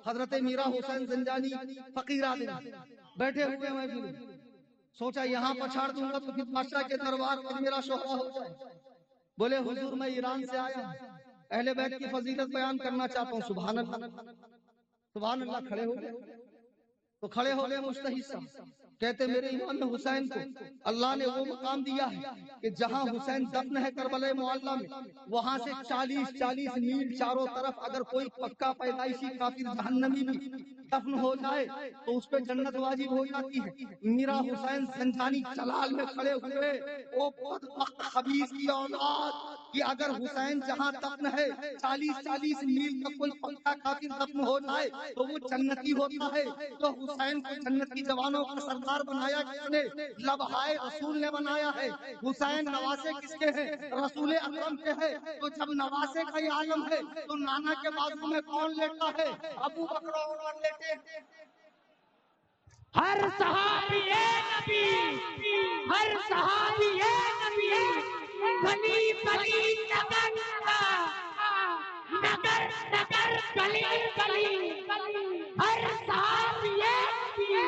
حضرت میرا حسین زنجانی فقیر آدمی بیٹھے ہوئے محفل، سوچا یہاں پچھاڑ دوں گا تو پھر بادشاہ کے دربار پر میرا شوہر ہو جائے، بولے حضور میں ایران سے آیا ہوں، اہل بیت کی فضیلت بیان کرنا چاہتا ہوں۔ سبحان اللہ سبحان اللہ، کھڑے ہو گئے تو کھڑے ہو گئے مجتہد صاحب، کہتے میرے امام حسین کو اللہ نے وہ مقام دیا ہے کہ جہاں حسین دفن ہے کربلا معلیٰ میں، وہاں سے 40 میل چاروں طرف اگر کوئی پکا پیدائشی کافر جہنمی بھی دفن ہو جائے تو اس پہ جنت واجب ہو جاتی ہے۔ میرا حسین زنجانی جلال میں کھڑے ہوئے، وہ بدبخت خبیث کی اولاد کہ اگر حسین جہاں دفن ہے 40 میل تک کوئی پکا کافر دفن ہو جائے تو وہ جنتی ہوتا ہے، تو حسین کو جنتی جوانوں کا سردار بنایا کس نے؟ لبہائے رسول نے بنایا ہے۔ حسین نواسے کس کے ہیں؟ رسول اکرم کے ہیں، تو جب نواسے کا یہ عالم ہے تو نانا کے بازو میں کون لیٹا ہے؟ ابو بکر و عمر لیٹے ہیں۔ ہر صحابی نبی، ہر صحابی نبی، گلی گلی نگر نگر نگر گلی گلی، ہر صحابی نبی۔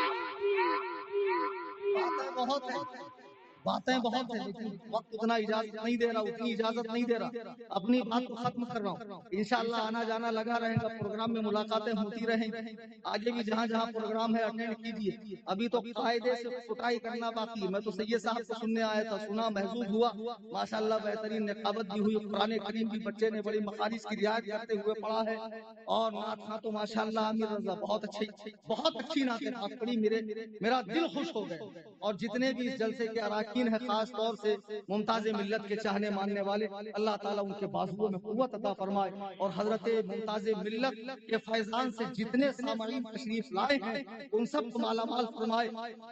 باتیں بہت ہیں لیکن وقت اتنا اجازت نہیں دے رہا، اتنی اجازت نہیں دے رہا، اپنی بات کو ختم کر رہا ہوں۔ انشاءاللہ آنا جانا لگا رہے گا، پروگرام میں ملاقاتیں ہوتی رہیں گی، آگے بھی جہاں جہاں پروگرام ہے اٹینڈ کیجیے۔ ابھی تو قاعدے سے کٹائی کرنا باقی ہے، میں تو سید صاحب کو سننے آیا تھا، سنا محظوظ ہوا، ماشاءاللہ بہترین نقابت بھی ہوئی، قرآن کریم بھی بچے نے بڑی مخارج کی رعایت کرتے ہوئے پڑھا ہے، اور نعت خواں تو ماشاءاللہ عامر رضا بہت اچھی نعتیں خواں پڑھی، میرا دل خوش ہو گئے۔ اور جتنے بھی اس جلسے کے اراکین ہیں، خاص طور سے ممتاز ملت کے چاہنے ماننے والے، اللہ تعالیٰ ان کے بازوؤں میں قوت عطا فرمائے، اور حضرت ممتاز ملت کے فیضان سے جتنے سامعین تشریف لائے ہیں ان سب کو مالا مال فرمائے۔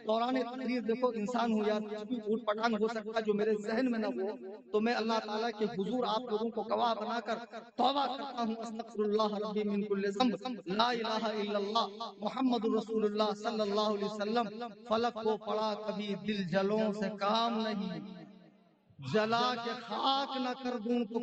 دوران تقریر دیکھو انسان ہوں یا کچھ بھی اوٹ پٹانگ ہو سکتا جو میرے ذہن میں نہ ہو، تو میں اللہ تعالیٰ کے حضور آپ لوگوں کو گواہ بنا کر توبہ کرتا ہوں، استغفر اللہ ربی من کل ذنب، لا الہ الا اللہ محمد رسول اللہ صلی اللہ علیہ وسلم۔ فلک کو پڑا کبھی دل جلوں سے کام نہیں، جلا کے خاک نہ کر دوں تو